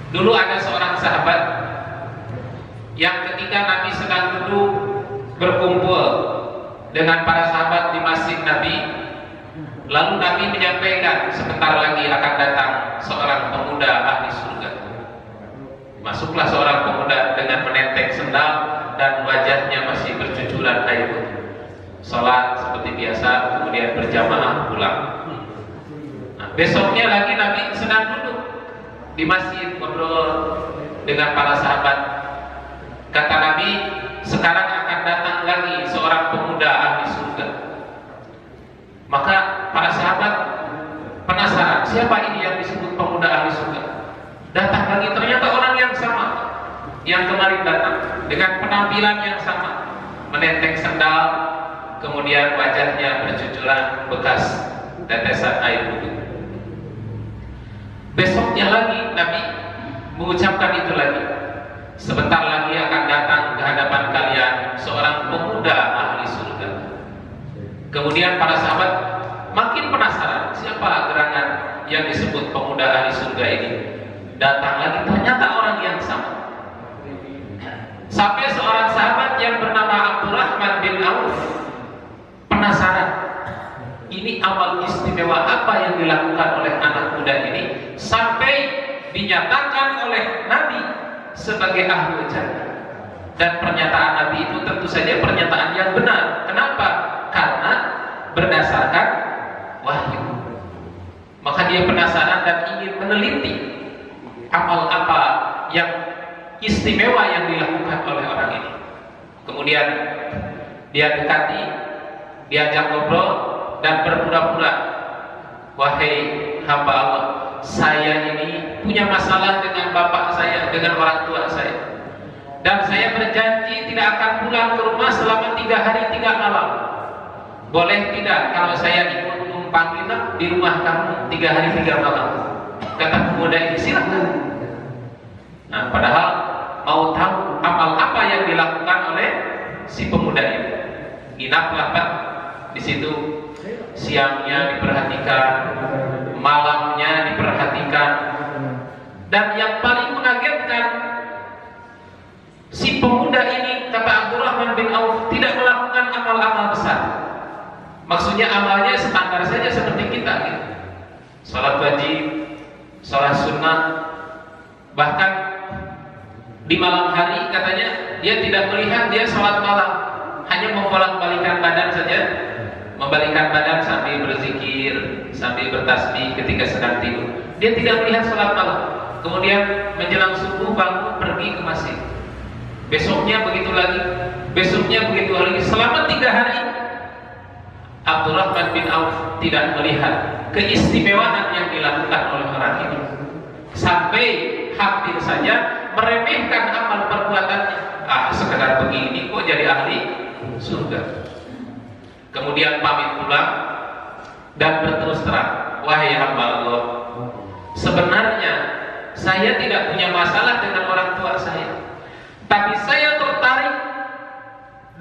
Dulu ada seorang sahabat yang ketika Nabi sedang duduk berkumpul dengan para sahabat di masjid Nabi, lalu Nabi menyampaikan sebentar lagi akan datang seorang pemuda ahli surga. Masuklah seorang pemuda dengan menenteng sendal dan wajahnya masih bercucuran air putih. Sholat seperti biasa, kemudian berjamaah pulang. Nah, besoknya lagi Nabi sedang duduk di masjid ngobrol dengan para sahabat. Kata Nabi, sekarang akan datang lagi seorang pemuda ahli surga. Maka para sahabat penasaran, siapa ini yang disebut pemuda ahli surga? Datang lagi, ternyata orang yang sama yang kemarin datang dengan penampilan yang sama, menenteng sendal, kemudian wajahnya bercucuran bekas tetesan air putih. Besoknya lagi Nabi mengucapkan itu lagi, sebentar lagi akan datang ke hadapan kalian seorang pemuda ahli surga. Kemudian para sahabat makin penasaran, siapa gerangan yang disebut pemuda ahli surga ini? Datang lagi, ternyata orang yang sama. Sampai seorang sahabat yang bernama Abdurrahman bin Auf penasaran, ini amal istimewa apa yang dilakukan oleh anak muda ini sampai dinyatakan oleh Nabi sebagai ahli jannah. Dan pernyataan Nabi itu tentu saja pernyataan yang benar. Kenapa? Karena berdasarkan wahyu. Maka dia penasaran dan ingin meneliti amal apa yang istimewa yang dilakukan oleh orang ini. Kemudian dia dekati, diajak ngobrol dan berpura-pura, wahai hamba Allah, saya ini punya masalah dengan bapak saya, dengan orang tua saya, dan saya berjanji tidak akan pulang ke rumah selama 3 hari 3 malam. Boleh tidak kalau saya ikut numpang nginep di rumah kamu 3 hari 3 malam? Kata pemuda ini, silakan. Nah, padahal mau tahu amal apa yang dilakukan oleh si pemuda ini. Inaplah Pak di situ, siangnya diperhatikan, malamnya diperhatikan, dan yang paling mengagetkan, si pemuda ini, kata Abdurrahman bin Auf, tidak melakukan amal-amal besar. Maksudnya amalnya standar saja seperti kita gitu. Salat wajib, salat sunnah, bahkan di malam hari katanya dia tidak melihat dia salat malam, hanya membolak-balikan badan saja, membalikkan badan sambil berzikir, sambil bertasbih ketika sedang tidur. Dia tidak melihat salat malam. Kemudian menjelang subuh bangun pergi ke masjid. Besoknya begitu lagi, besoknya begitu lagi. Selama 3 hari Abdurrahman bin Auf tidak melihat keistimewaan yang dilakukan oleh orang ini, sampai hampir saja meremehkan amal perbuatannya. Sekedar begini kok jadi ahli surga. Kemudian pamit pulang dan berterus terang, wahai hamba Allah, sebenarnya saya tidak punya masalah dengan orang tua saya, tapi saya tertarik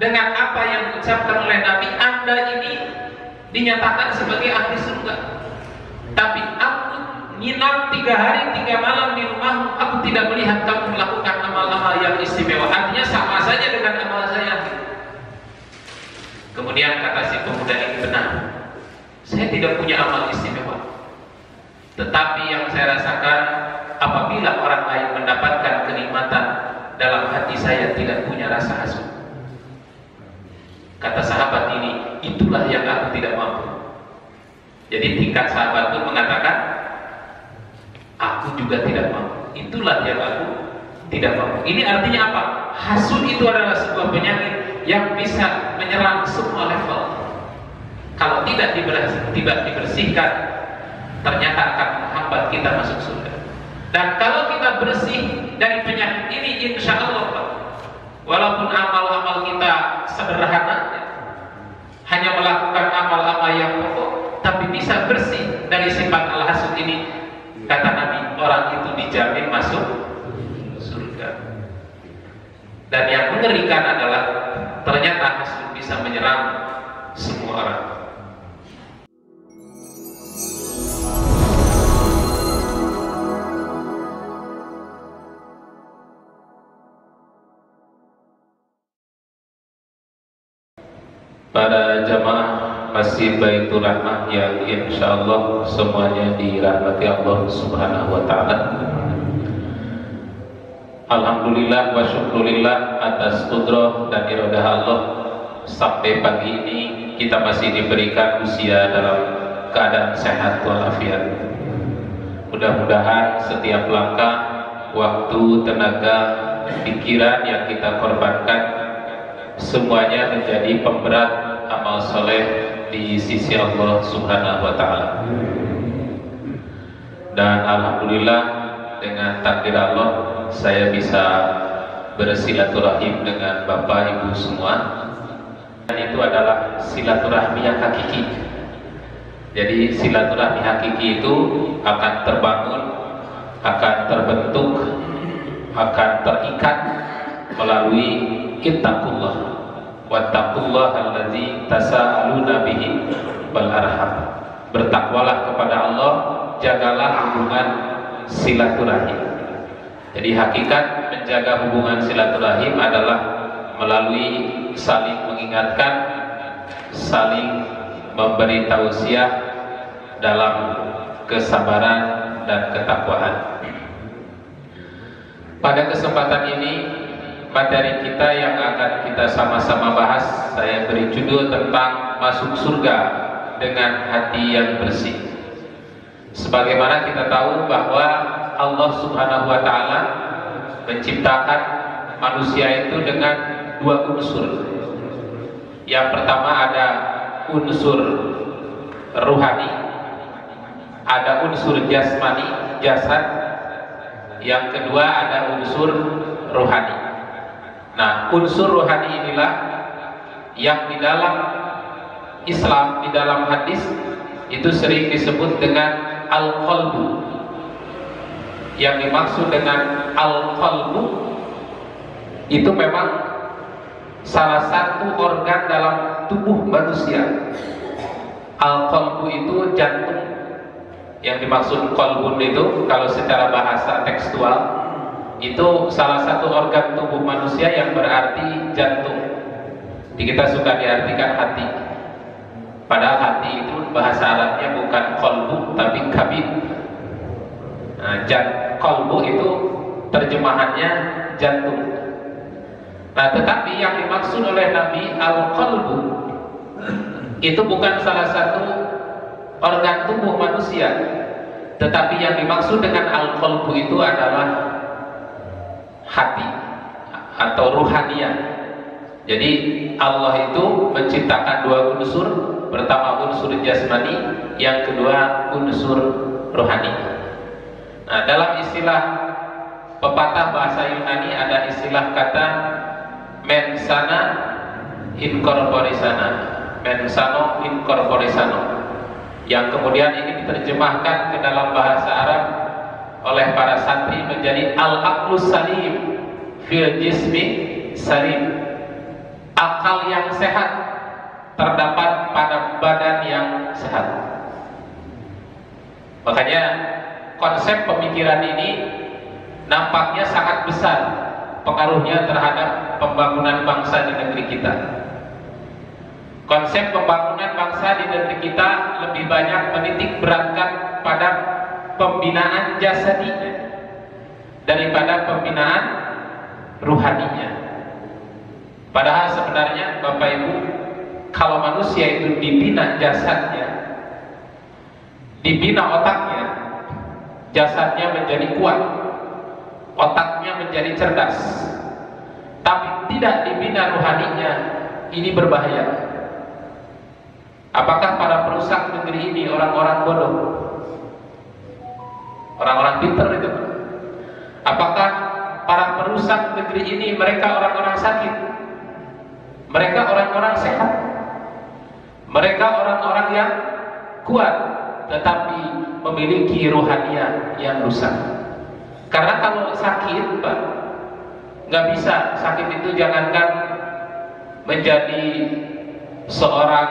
dengan apa yang diucapkan oleh Nabi, Anda ini dinyatakan sebagai ahli surga. Tapi aku nginap 3 hari 3 malam di rumahmu, aku tidak melihat kamu melakukan amal-amal yang istimewa. Artinya sama saja dengan amal saya. Kemudian kata si pemuda ini, benar, saya tidak punya amal istimewa, tetapi yang saya rasakan apabila orang lain mendapatkan kenikmatan, dalam hati saya tidak punya rasa hasut. Kata sahabat ini, itulah yang aku tidak mampu. Jadi tingkat sahabat itu mengatakan, aku juga tidak mampu. Itulah yang aku tidak mampu. Ini artinya apa? Hasut itu adalah sebuah penyakit yang bisa menyerang semua level. Kalau tidak dibersihkan, ternyata akan menghambat kita masuk surga. Dan kalau kita bersih dari penyakit ini, insya Allah, walaupun amal-amal kita sederhana, hanya melakukan amal-amal yang pokok, tapi bisa bersih dari sifat al-hasud ini, kata Nabi, orang itu dijamin masuk surga. Dan yang mengerikan adalah ternyata hasud bisa menyerang semua orang. Masjid Baitur Rahmah yang insya Allah semuanya dirahmati Allah Subhanahu wa Ta'ala. Alhamdulillah wa syukurillah atas kudrah dan iradah Allah, sampai pagi ini kita masih diberikan usia dalam keadaan sehat walafiat. Mudah-mudahan setiap langkah, waktu, tenaga, pikiran yang kita korbankan semuanya menjadi pemberat amal soleh di sisi Allah Subhanahu wa Ta'ala. Dan alhamdulillah dengan takdir Allah saya bisa bersilaturahim dengan Bapak Ibu semua. Dan itu adalah silaturahmi yang hakiki. Jadi silaturahmi hakiki itu akan terbangun, akan terbentuk, akan terikat melalui ittaqullah wattaqullaha allazi tasaaluna bihi wal arham. Bertakwalah kepada Allah, jagalah hubungan silaturahim. Jadi hakikat menjaga hubungan silaturahim adalah melalui saling mengingatkan, saling memberi tausiah dalam kesabaran dan ketakwaan. Pada kesempatan ini, materi kita yang akan kita sama-sama bahas, saya beri judul tentang masuk surga dengan hati yang bersih. Sebagaimana kita tahu bahwa Allah Subhanahu wa Ta'ala menciptakan manusia itu dengan dua unsur. Yang pertama ada unsur ruhani, ada unsur jasmani, jasad. Yang kedua ada unsur rohani. Nah, unsur rohani inilah yang di dalam Islam, di dalam hadis itu sering disebut dengan al-qalbu. Yang dimaksud dengan al-qalbu itu memang salah satu organ dalam tubuh manusia. Al-qalbu itu jantung. Yang dimaksud qalbun itu kalau secara bahasa tekstual itu salah satu organ tubuh manusia yang berarti jantung. Jadi kita suka diartikan hati. Padahal hati itu bahasa Arabnya bukan qalbu tapi kabid. Nah, qalbu itu terjemahannya jantung. Nah, tetapi yang dimaksud oleh Nabi al-qalbu itu bukan salah satu organ tubuh manusia, tetapi yang dimaksud dengan al-qalbu itu adalah hati atau ruhaniyah. Jadi Allah itu menciptakan dua unsur, pertama unsur jasmani, yang kedua unsur rohani. Nah, dalam istilah pepatah bahasa Yunani ada istilah kata mens sana in corpore sana, mens sano in corpore sano, yang kemudian ini diterjemahkan ke dalam bahasa Arab oleh para santri menjadi al-aqlus salim fil jismi salim. Akal yang sehat terdapat pada badan yang sehat. Makanya konsep pemikiran ini nampaknya sangat besar pengaruhnya terhadap pembangunan bangsa di negeri kita. Konsep pembangunan bangsa di negeri kita lebih banyak menitik beratkan pada pembinaan jasadinya daripada pembinaan ruhaninya. Padahal sebenarnya Bapak Ibu, kalau manusia itu dibina jasadnya, dibina otaknya, jasadnya menjadi kuat, otaknya menjadi cerdas, tapi tidak dibina rohaninya, ini berbahaya. Apakah para perusak negeri ini orang-orang bodoh? Orang-orang pintar itu? Apakah para perusak negeri ini mereka orang-orang sakit? Mereka orang-orang sehat? Mereka orang-orang yang kuat tetapi memiliki rohaniah yang rusak. Karena kalau sakit, Pak, nggak bisa. Sakit itu jangankan menjadi seorang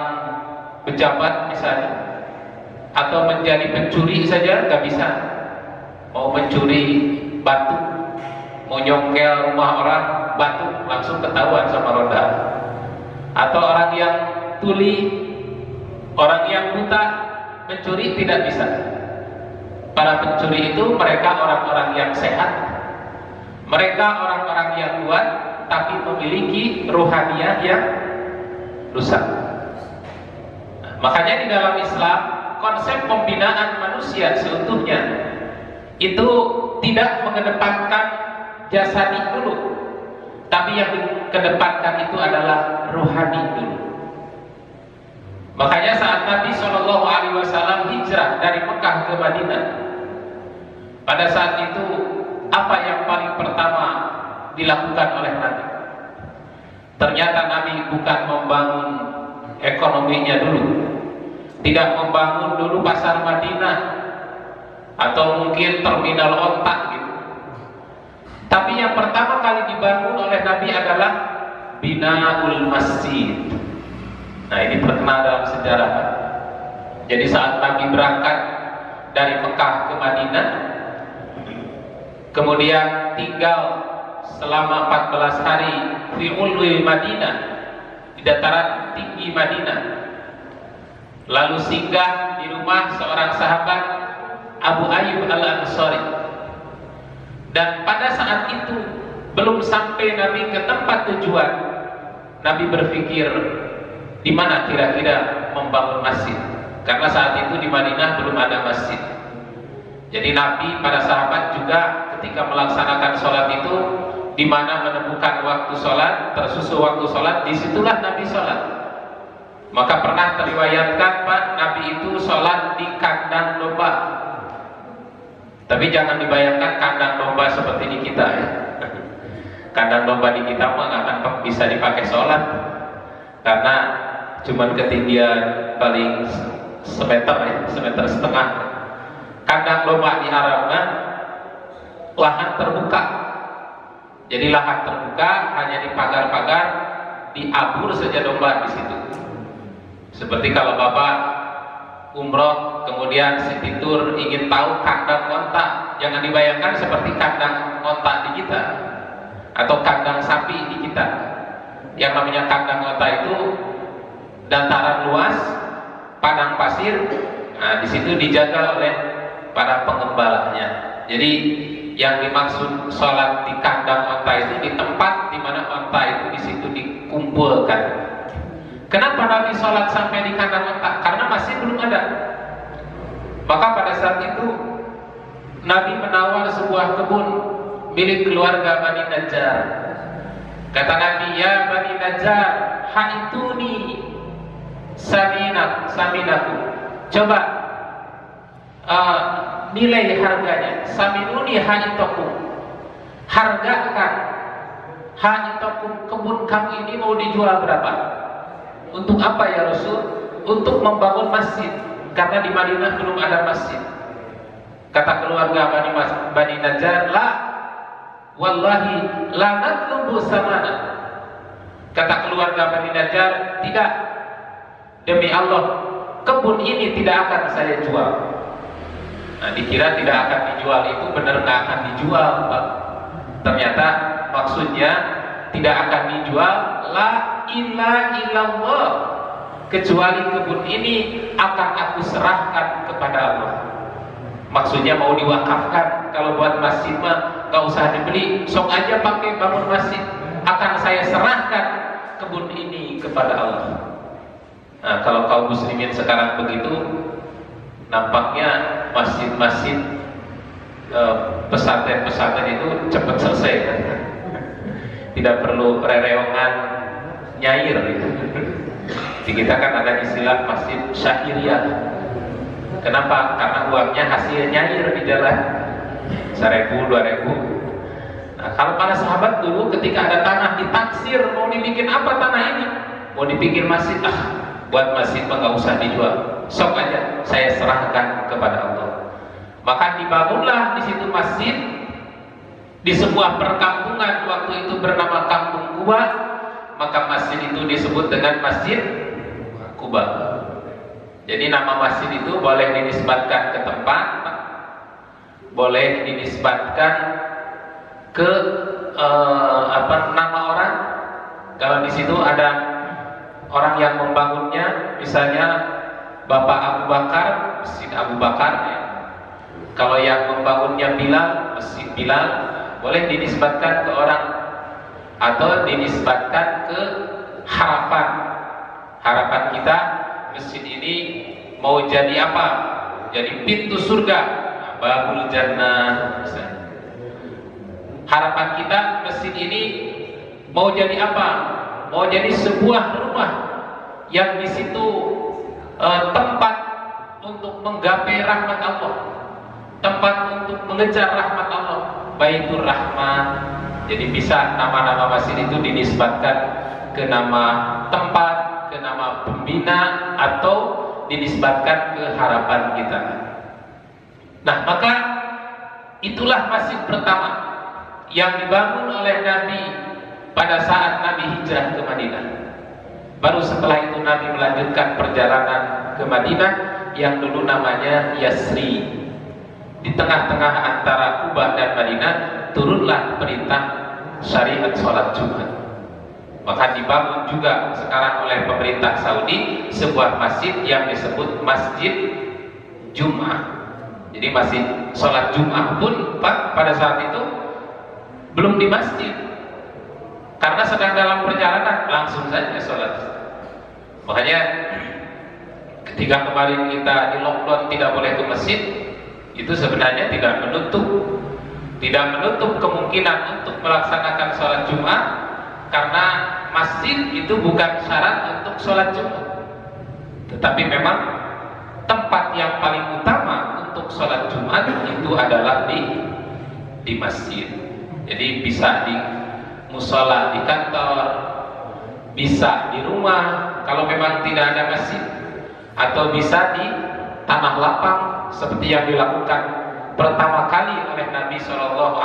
pejabat misalnya, atau menjadi pencuri saja nggak bisa. Mau mencuri batu, mau nyongkel rumah orang, batu langsung ketahuan sama ronda. Atau orang yang tuli Orang yang buta mencuri tidak bisa. Para pencuri itu mereka orang-orang yang sehat, mereka orang-orang yang kuat, tapi memiliki rohaniah yang rusak. Makanya di dalam Islam konsep pembinaan manusia seutuhnya itu tidak mengedepankan jasadi dulu, tapi yang dikedepankan itu adalah rohani dulu. Makanya saat Nabi SAW hijrah dari Mekah ke Madinah, pada saat itu apa yang paling pertama dilakukan oleh Nabi? Ternyata Nabi bukan membangun ekonominya dulu, tidak membangun dulu pasar Madinah atau mungkin terminal ontak gitu. Tapi yang pertama kali dibangun oleh Nabi adalah binaul masjid. Nah, ini terkenal dalam sejarah. Jadi saat Nabi berangkat dari Mekah ke Madinah, kemudian tinggal selama 14 hari di ulwil Madinah, di dataran tinggi Madinah, lalu singgah di rumah seorang sahabat, Abu Ayyub Al-Ansari. Dan pada saat itu belum sampai Nabi ke tempat tujuan, Nabi berpikir di mana kira-kira membangun masjid, karena saat itu di Madinah belum ada masjid. Jadi Nabi, para sahabat juga ketika melaksanakan sholat itu, di mana menemukan waktu sholat, tersusul waktu sholat, disitulah Nabi sholat. Maka pernah teriwayatkan Pak, Nabi itu sholat di kandang domba. Tapi jangan dibayangkan kandang domba seperti di kita ya. Kandang domba di kita mah nggak akan bisa dipakai sholat, karena cuman ketinggian paling semeter ya, semeter setengah. Kandang domba di Arab lahan terbuka. Jadi lahan terbuka, hanya dipagar-pagar, diabur saja domba di situ. Seperti kalau Bapak umroh kemudian Siti Tur ingin tahu kandang onta, jangan dibayangkan seperti kandang onta di kita atau kandang sapi di kita. Yang namanya kandang onta itu dataran luas, padang pasir. Nah, di situ dijaga oleh para pengembalanya. Jadi yang dimaksud sholat di kandang onta itu di tempat di mana onta itu di situ dikumpulkan. Kenapa Nabi sholat sampai di kandang onta? Karena masih belum ada. Maka pada saat itu Nabi menawar sebuah kebun milik keluarga Bani Najjar. Kata Nabi, ya Bani Najjar, haituni saminaku. Coba nilai harganya. Saminuni haitakum. Hargakan haitakum, kebun kamu ini mau dijual berapa? Untuk apa ya Rasul? Untuk membangun masjid, karena di Madinah belum ada masjid. Kata keluarga Bani Najjar, la wallahi la natlubu samana. Kata keluarga Bani Najjar, tidak, demi Allah kebun ini tidak akan saya jual. Nah, dikira tidak akan dijual, itu benar nggak akan dijual Pak. Ternyata maksudnya tidak akan dijual, la ilaha illallah, kecuali kebun ini akan aku serahkan kepada Allah. Maksudnya mau diwakafkan. Kalau buat masjid mah nggak usah dibeli, sok aja pakai bangun masjid, akan saya serahkan kebun ini kepada Allah. Nah, kalau kaum muslimin sekarang begitu, nampaknya masjid-masjid, pesantren-pesantren itu cepat selesai kan? Tidak perlu rereongan nyair gitu. Di kita kan ada istilah masjid syahiriyah. Kenapa? Karena uangnya hasil nyair di jalan, 1.000, 2.000. Nah, kalau para sahabat dulu ketika ada tanah ditaksir, mau dibikin apa tanah ini? Mau dibikin masjid, buat masjid mah nggak usah dijual, sok aja saya serahkan kepada Allah. Maka dibangunlah di situ masjid di sebuah perkampungan, waktu itu bernama Kampung Kuba. Maka masjid itu disebut dengan Masjid Kuba. Jadi nama masjid itu boleh dinisbatkan ke tempat, boleh dinisbatkan ke nama orang. Kalau di situ ada orang yang membangunnya, misalnya Bapak Abu Bakar, Masjid Abu Bakar ya. Kalau yang membangunnya Bilal, Masjid Bilal, boleh dinisbatkan ke orang atau dinisbatkan ke harapan. Harapan kita masjid ini mau jadi apa? Jadi pintu surga, babul jannah. Harapan kita masjid ini mau jadi apa? Mau jadi sebuah rumah yang di situ tempat untuk menggapai rahmat Allah, tempat untuk mengejar rahmat Allah, Baitur Rahman. Jadi bisa nama-nama masjid itu dinisbatkan ke nama tempat, ke nama pembina, atau dinisbatkan ke harapan kita. Nah, maka itulah masjid pertama yang dibangun oleh Nabi pada saat Nabi hijrah ke Madinah. Baru setelah itu Nabi melanjutkan perjalanan ke Madinah yang dulu namanya Yasri. Di tengah-tengah antara Kuba dan Madinah turunlah perintah syariat sholat Jumat. Maka dibangun juga sekarang oleh pemerintah Saudi sebuah masjid yang disebut Masjid Jum'ah. Jadi masjid sholat Jum'ah pun pada saat itu belum di masjid, karena sedang dalam perjalanan langsung saja sholat. Makanya ketika kemarin kita di lockdown tidak boleh ke masjid, itu sebenarnya tidak menutup kemungkinan untuk melaksanakan sholat Jumat, karena masjid itu bukan syarat untuk sholat Jumat, tetapi memang tempat yang paling utama untuk sholat Jumat itu adalah di masjid. Jadi bisa di musola di kantor, bisa di rumah kalau memang tidak ada masjid, atau bisa di tanah lapang seperti yang dilakukan pertama kali oleh Nabi SAW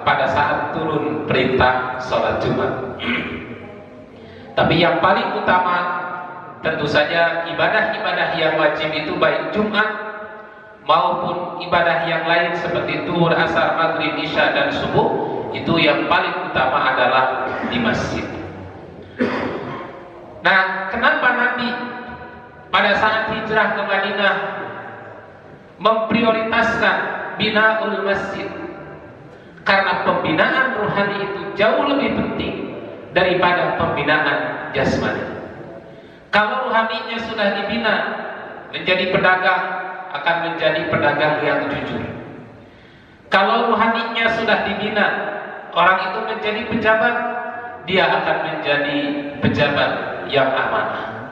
pada saat turun perintah sholat Jumat. Tapi yang paling utama tentu saja ibadah-ibadah yang wajib itu, baik Jumat maupun ibadah yang lain seperti Zuhur, Asar, Maghrib, Isya dan Subuh, itu yang paling utama adalah di masjid. Nah, kenapa Nabi pada saat hijrah ke Madinah memprioritaskan binaul masjid? Karena pembinaan rohani itu jauh lebih penting daripada pembinaan jasmani. Kalau rohaninya sudah dibina, menjadi pedagang akan menjadi pedagang yang jujur. Kalau rohaninya sudah dibina, orang itu menjadi pejabat, dia akan menjadi pejabat yang amanah.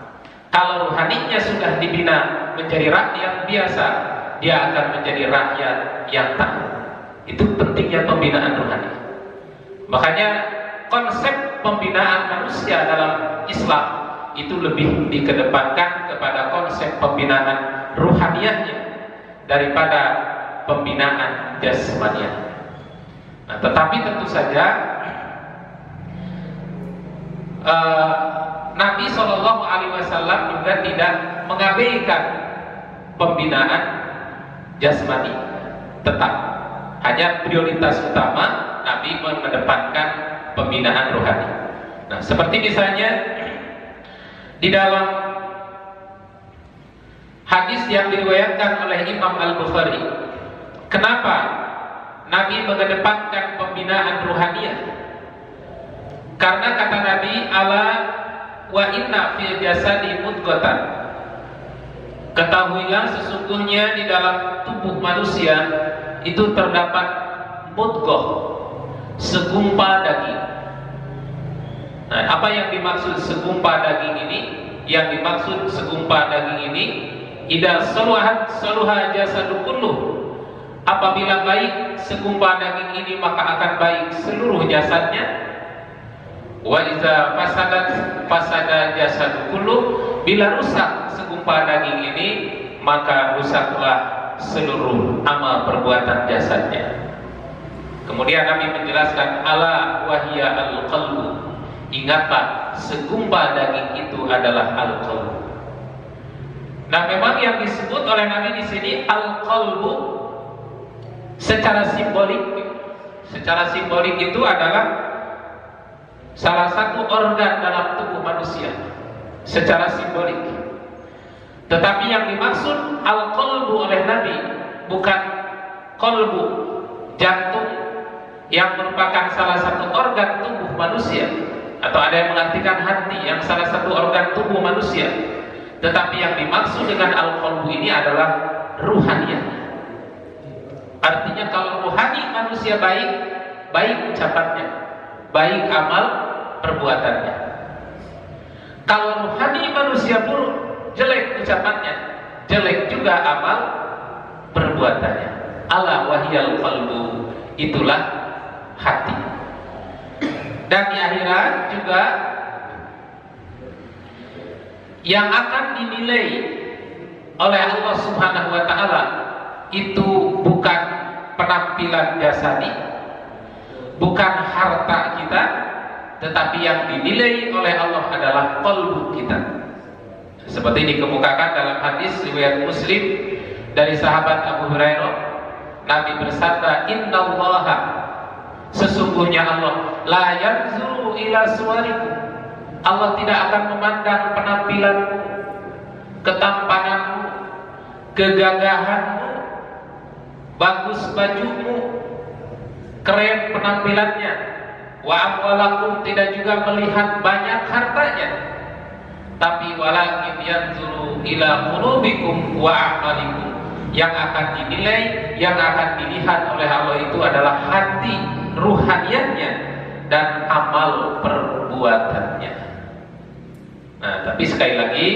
Kalau rohaninya sudah dibina menjadi rakyat biasa, dia akan menjadi rakyat yang taat. Itu pentingnya pembinaan rohani. Makanya konsep pembinaan manusia dalam Islam itu lebih dikedepankan kepada konsep pembinaan ruhaniyahnya daripada pembinaan jasmaniah. Nah, tetapi tentu saja Nabi SAW juga tidak mengabaikan pembinaan jasmani. Tetap hanya prioritas utama Nabi mengedepankan pembinaan rohani. Nah, seperti misalnya di dalam hadis yang diriwayatkan oleh Imam Al-Bukhari, kenapa Nabi mengedepankan pembinaan ruhaniyah? Karena kata Nabi, ala wa inna fil jasadi mudghatan, ketahuilah sesungguhnya di dalam tubuh manusia itu terdapat mudghah, segumpal daging. Nah, apa yang dimaksud segumpal daging ini? Yang dimaksud segumpal daging ini, idza saluha jasadu kulluh, apabila baik segumpal daging ini maka akan baik seluruh jasadnya. Wa idza fasada jasadu kulluh, bila rusak segumpal daging ini maka rusaklah seluruh amal perbuatan jasadnya. Kemudian Nabi menjelaskan, ala wahya al-qalbu, ingatlah segumpal daging itu adalah al-qalbu. Nah, memang yang disebut oleh Nabi di sini al-qalbu secara simbolik itu adalah salah satu organ dalam tubuh manusia secara simbolik. Tetapi yang dimaksud al-qalbu oleh Nabi bukan qalbu, jantung, yang merupakan salah satu organ tubuh manusia, atau ada yang mengartikan hati yang salah satu organ tubuh manusia. Tetapi yang dimaksud dengan al-qalbu ini adalah ruhaniyah. Artinya kalau ruhani manusia baik, baik ucapannya, baik amal perbuatannya. Kalau ruhani manusia buruk, jelek ucapannya, jelek juga amal perbuatannya. Ala wahyal qalbu, itulah hati. Dan di akhirat juga yang akan dinilai oleh Allah Subhanahu wa taala itu bukan penampilan jasadi, bukan harta kita, tetapi yang dinilai oleh Allah adalah qalbu kita. Seperti dikemukakan dalam hadis riwayat Muslim dari sahabat Abu Hurairah, Nabi bersabda, "Innallaha, sesungguhnya Allah, la yanzuru ila suwarikum." Allah tidak akan memandang penampilanmu, ketampananmu, kegagahanmu, bagus bajumu, keren penampilannya, wa amwalakum, tidak juga melihat banyak hartanya, tapi walakin yanzuru ila qulubikum wa a'malikum. Yang akan dinilai, yang akan dilihat oleh Allah itu adalah hati, ruhaniyatnya, dan amal perbuatannya. Nah, tapi sekali lagi,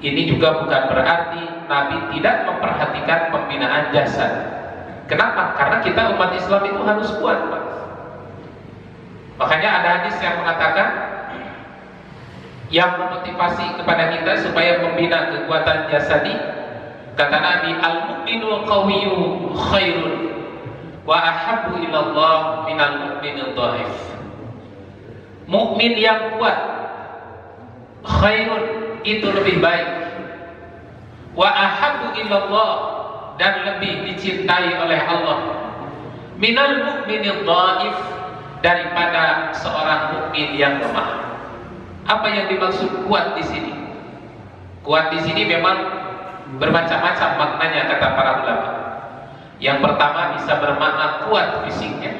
ini juga bukan berarti Nabi tidak memperhatikan pembinaan jasad. Kenapa? Karena kita umat Islam itu harus kuat, Pak. Makanya ada hadis yang mengatakan, yang memotivasi kepada kita supaya membina kekuatan jasadi, kata Nabi, al-mu'minu qawiyyu khairun wa ahabbu ilallah minal mu'minil dhaif. Mukmin yang kuat, khairun, itu lebih baik, wa ahabbu ilallah, dan lebih dicintai oleh Allah, minal mu'minil dhaif, daripada seorang mukmin yang lemah. Apa yang dimaksud kuat di sini? Kuat di sini memang bermacam-macam maknanya, kata para ulama. Yang pertama bisa bermakna kuat fisiknya,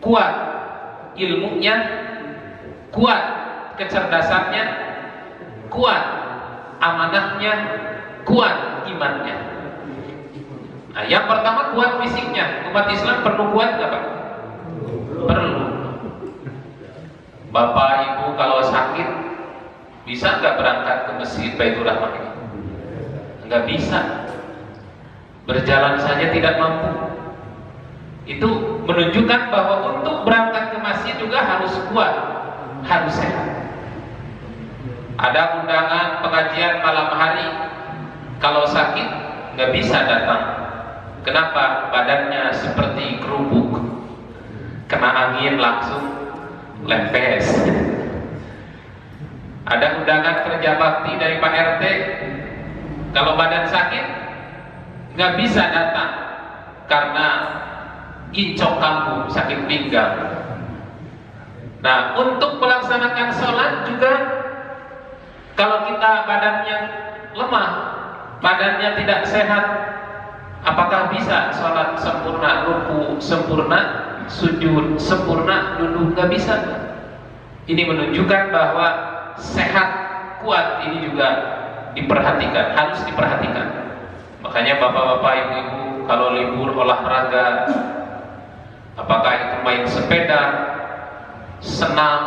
kuat ilmunya, kuat kecerdasannya, kuat amanahnya, kuat imannya. Nah, yang pertama kuat fisiknya. Umat Islam perlu kuat nggak, Pak? Perlu. Bapak Ibu kalau sakit bisa nggak berangkat ke Masjid Baitur Rahmah ini? Nggak bisa. Berjalan saja tidak mampu. Itu menunjukkan bahwa untuk berangkat ke masjid juga harus kuat, harus sehat. Ada undangan pengajian malam hari, kalau sakit nggak bisa datang. Kenapa? Badannya seperti kerupuk, kena angin langsung lempes. Ada undangan kerja bakti dari Pak RT, kalau badan sakit nggak bisa datang karena incok kampung, sakit pinggang. Nah, untuk melaksanakan sholat juga, kalau kita badannya lemah, badannya tidak sehat, apakah bisa sholat sempurna, ruku sempurna, sujud sempurna, duduk? Nggak bisa. Ini menunjukkan bahwa sehat, kuat ini juga diperhatikan, harus diperhatikan. Makanya bapak-bapak, ibu-ibu kalau libur olahraga, apakah itu main sepeda, senam,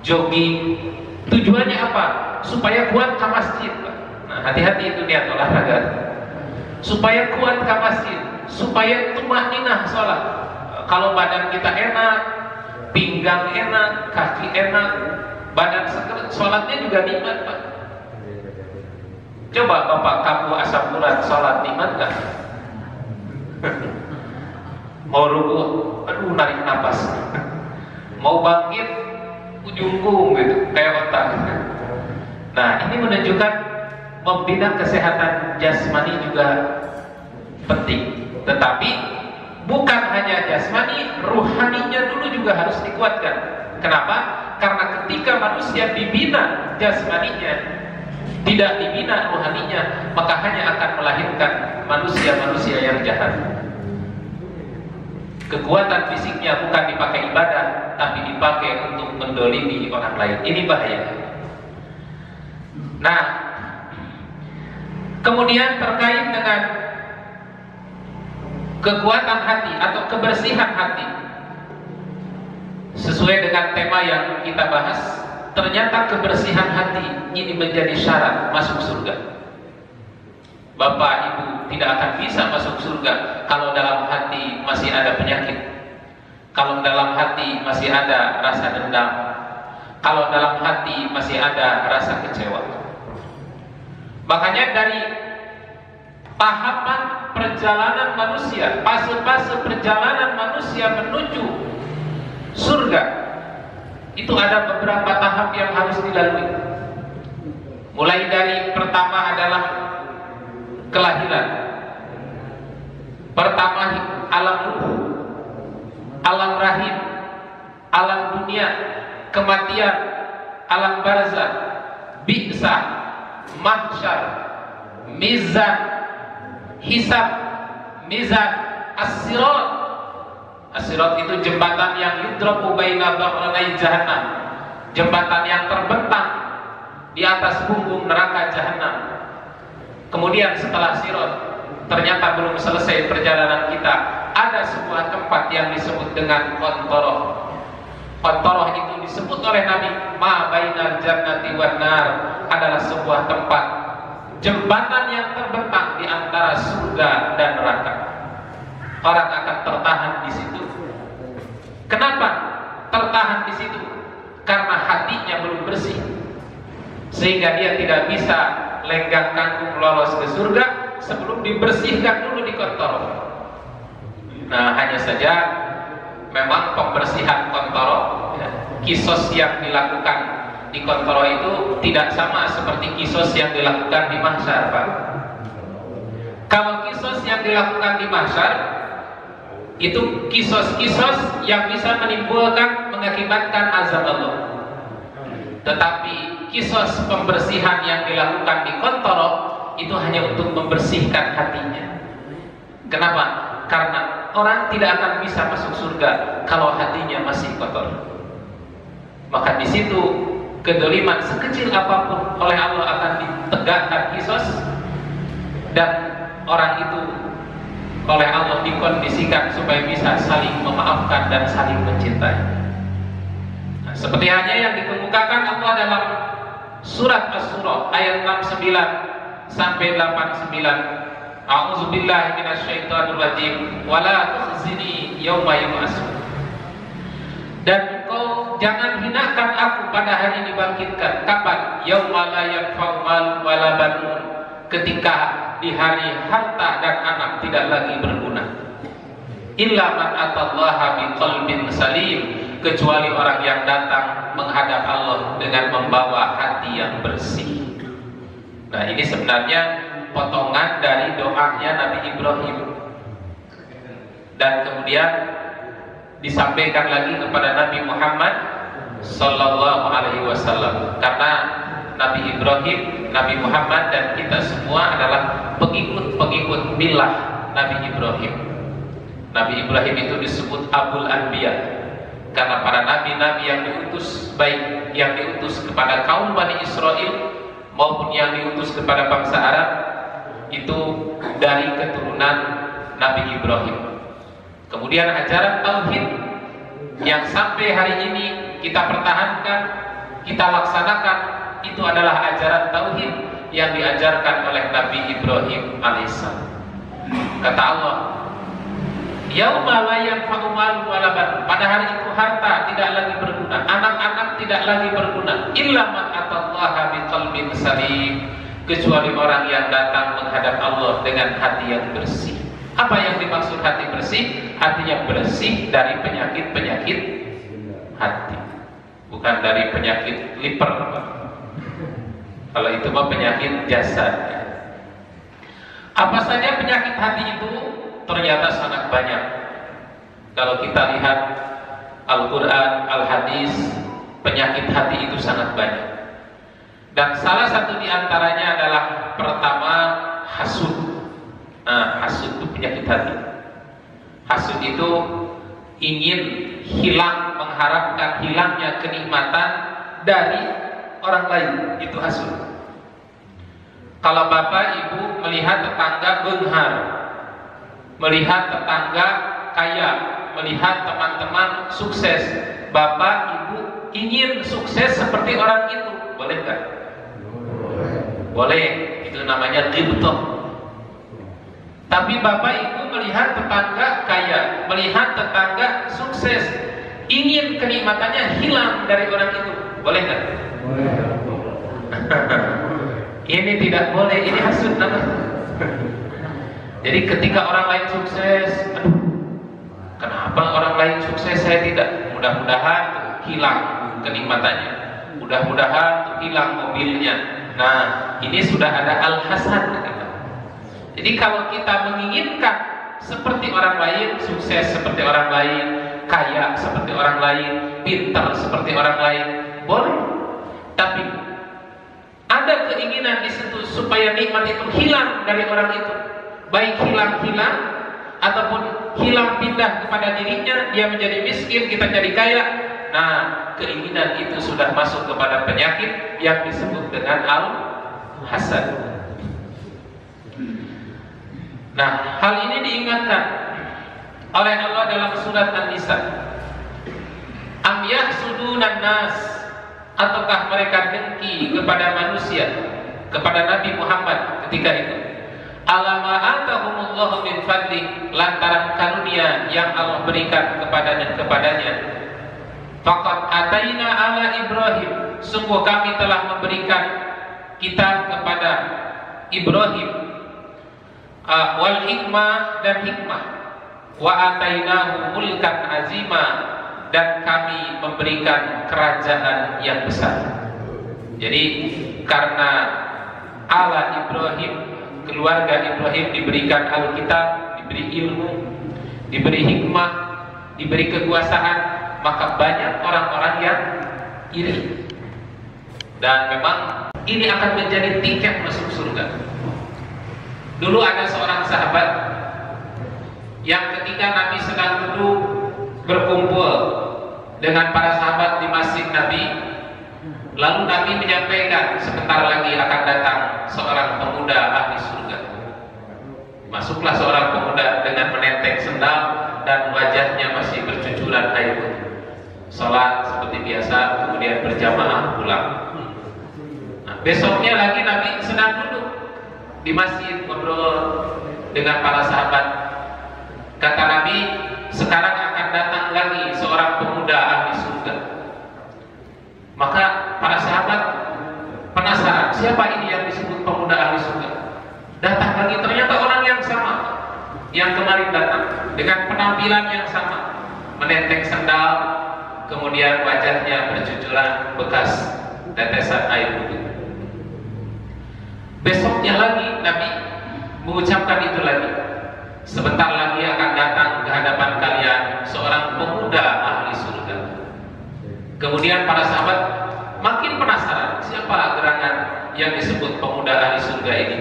jogging, tujuannya apa? Supaya kuat ke masjid. Nah, hati-hati itu niat olahraga. Supaya kuat ke masjid, supaya tumakninah sholat. Kalau badan kita enak, pinggang enak, kaki enak, badan seger, sholatnya juga nikmat, Pak. Coba bapak kamu asam urat sholat nikmat gak? Mau ruku, aduh narik napas. Mau bangkit, ujungku gitu, kayak otak. Nah, ini menunjukkan membina kesehatan jasmani juga penting. Tetapi bukan hanya jasmani, ruhaninya dulu juga harus dikuatkan. Kenapa? Karena ketika manusia dibina jasmaninya, tidak dibina rohaninya, maka hanya akan melahirkan manusia-manusia yang jahat. Kekuatan fisiknya bukan dipakai ibadah, tapi dipakai untuk mendolimi orang lain. Ini bahaya. Nah, kemudian terkait dengan kekuatan hati atau kebersihan hati, sesuai dengan tema yang kita bahas, ternyata kebersihan hati ini menjadi syarat masuk surga. Bapak Ibu tidak akan bisa masuk surga kalau dalam hati masih ada penyakit, kalau dalam hati masih ada rasa dendam, kalau dalam hati masih ada rasa kecewa. Makanya dari tahapan perjalanan manusia, fase-fase perjalanan manusia menuju surga, itu ada beberapa tahap yang harus dilalui. Mulai dari pertama adalah kelahiran. Pertama alam ruh, alam rahim, alam dunia, kematian, alam barzah, bi'sa, mahsyar, mizan, hisab, mizan, as-sirat. As-sirat itu jembatan yang yudrabu baina dhahranai jahannam, jembatan yang terbentang di atas punggung neraka jahanam. Kemudian setelah sirat, ternyata belum selesai perjalanan kita, ada sebuah tempat yang disebut dengan qantoroh. Qantoroh itu disebut oleh Nabi, ma bainal jannati wan nar, adalah sebuah tempat jembatan yang terbentang di antara surga dan neraka. Orang akan tertahan di situ. Kenapa tertahan di situ? Karena hatinya belum bersih, sehingga dia tidak bisa lenggang kangkung lolos ke surga sebelum dibersihkan dulu di qantoroh. Nah, hanya saja memang pembersihan qantoroh, kisos yang dilakukan di qantoroh itu tidak sama seperti kisos yang dilakukan di mahsyar, Pak. Kalau kisos yang dilakukan di mahsyar itu kisos-kisos yang bisa menimbulkan, mengakibatkan azab Allah. Tetapi kisos pembersihan yang dilakukan di qantoroh itu hanya untuk membersihkan hatinya. Kenapa? Karena orang tidak akan bisa masuk surga kalau hatinya masih kotor. Maka di situ kedoliman sekecil apapun oleh Allah akan ditegakkan kisos, dan orang itu oleh Allah dikondisikan supaya bisa saling memaafkan dan saling mencintai. Nah, seperti halnya yang dikemukakan Allah dalam surat Asy-Syura ayat 69 sampai 89. A'udzubillahi minasyaitonir rajim. Wala tukhzini yauma yub'atsun. Dan kau jangan hinakan aku pada hari dibangkitkan. Kapan? Yauma la yanfa'u malun wala banun. Ketika di hari harta dan anak tidak lagi berguna. Illa man atallaha biqalbin salim, kecuali orang yang datang menghadap Allah dengan membawa hati yang bersih. Nah, ini sebenarnya potongan dari doanya Nabi Ibrahim, dan kemudian disampaikan lagi kepada Nabi Muhammad Sallallahu Alaihi Wasallam, karena Nabi Ibrahim, Nabi Muhammad dan kita semua adalah pengikut milah Nabi Ibrahim. Nabi Ibrahim itu disebut Abul Anbiya karena para nabi-nabi yang diutus, baik yang diutus kepada kaum Bani Israel maupun yang diutus kepada bangsa Arab, itu dari keturunan Nabi Ibrahim. Kemudian ajaran tauhid yang sampai hari ini kita pertahankan, kita laksanakan, itu adalah ajaran tauhid yang diajarkan oleh Nabi Ibrahim alaihissalam. Kata Allah, yauma la yanfa'u malun wala banun, pada hari itu harta tidak lagi berguna, anak-anak tidak lagi berguna, illa man atallaha biqalbin salim, kecuali orang yang datang menghadap Allah dengan hati yang bersih. Apa yang dimaksud hati bersih? Hatinya bersih dari penyakit-penyakit hati, bukan dari penyakit liver. Kalau itu mah penyakit jasad. Apa saja penyakit hati itu? Ternyata sangat banyak. Kalau kita lihat Al-Quran, Al-Hadis, penyakit hati itu sangat banyak. Dan salah satu di antaranya adalah pertama hasud. Hasud itu penyakit hati. Hasud itu ingin hilang, mengharapkan hilangnya kenikmatan dari orang lain. Itu hasud. Kalau bapak ibu melihat tetangga benghar, melihat tetangga kaya, melihat teman-teman sukses, bapak ibu ingin sukses seperti orang itu, boleh nggak? Boleh. Itu namanya ghibthah. Tapi bapak ibu melihat tetangga kaya, melihat tetangga sukses, ingin kenikmatannya hilang dari orang itu, boleh nggak? Boleh. Ini tidak boleh, ini hasud namanya. Jadi ketika orang lain sukses, aduh, kenapa orang lain sukses saya tidak? Mudah-mudahan hilang kenikmatannya, mudah-mudahan hilang mobilnya. Nah, ini sudah ada al-hasad. Jadi kalau kita menginginkan seperti orang lain, sukses seperti orang lain, kaya seperti orang lain, pintar seperti orang lain, boleh. Tapi ada keinginan di situ supaya nikmat itu hilang dari orang itu, baik hilang ataupun hilang pindah kepada dirinya, dia menjadi miskin, kita jadi kaya. Nah, keinginan itu sudah masuk kepada penyakit yang disebut dengan al-hasad. Nah, hal ini diingatkan oleh Allah dalam surat An-Nisa. Am yahsudunan nas, ataukah mereka dengki kepada manusia, kepada Nabi Muhammad ketika itu? Alama atahumullahu min fadli, lantaran karunia yang Allah berikan kepadanya. Faqad ataina ala Ibrahim, sungguh kami telah memberikan kitab kepada Ibrahim, wal hikmah, dan hikmah, wa atainahu mulkan azima, dan kami memberikan kerajaan yang besar. Jadi karena ala Ibrahim, keluarga Ibrahim diberikan Alkitab, diberi ilmu, diberi hikmah, diberi kekuasaan, maka banyak orang-orang yang iri. Dan memang ini akan menjadi tiket masuk surga. Dulu ada seorang sahabat yang ketika Nabi sedang duduk berkumpul dengan para sahabat di masjid Nabi, lalu Nabi menyampaikan sebentar lagi akan datang seorang pemuda ahli surga. Masuklah seorang pemuda dengan menenteng sendal dan wajahnya masih bercucuran air putih. Salat seperti biasa, kemudian berjamaah pulang. Nah, besoknya lagi Nabi sedang duduk di masjid ngobrol dengan para sahabat. Kata Nabi, sekarang akan datang lagi seorang pemuda ahli surga. Maka para sahabat penasaran, siapa ini yang disebut pemuda ahli surga? Datang lagi, ternyata orang yang sama yang kemarin datang, dengan penampilan yang sama, menenteng sendal, kemudian wajahnya bercucuran bekas tetesan air putih. Besoknya lagi Nabi mengucapkan itu lagi, sebentar lagi akan datang ke hadapan kalian seorang pemuda ahli surga. Kemudian para sahabat makin penasaran, siapa gerangan yang disebut pemuda ahli surga ini?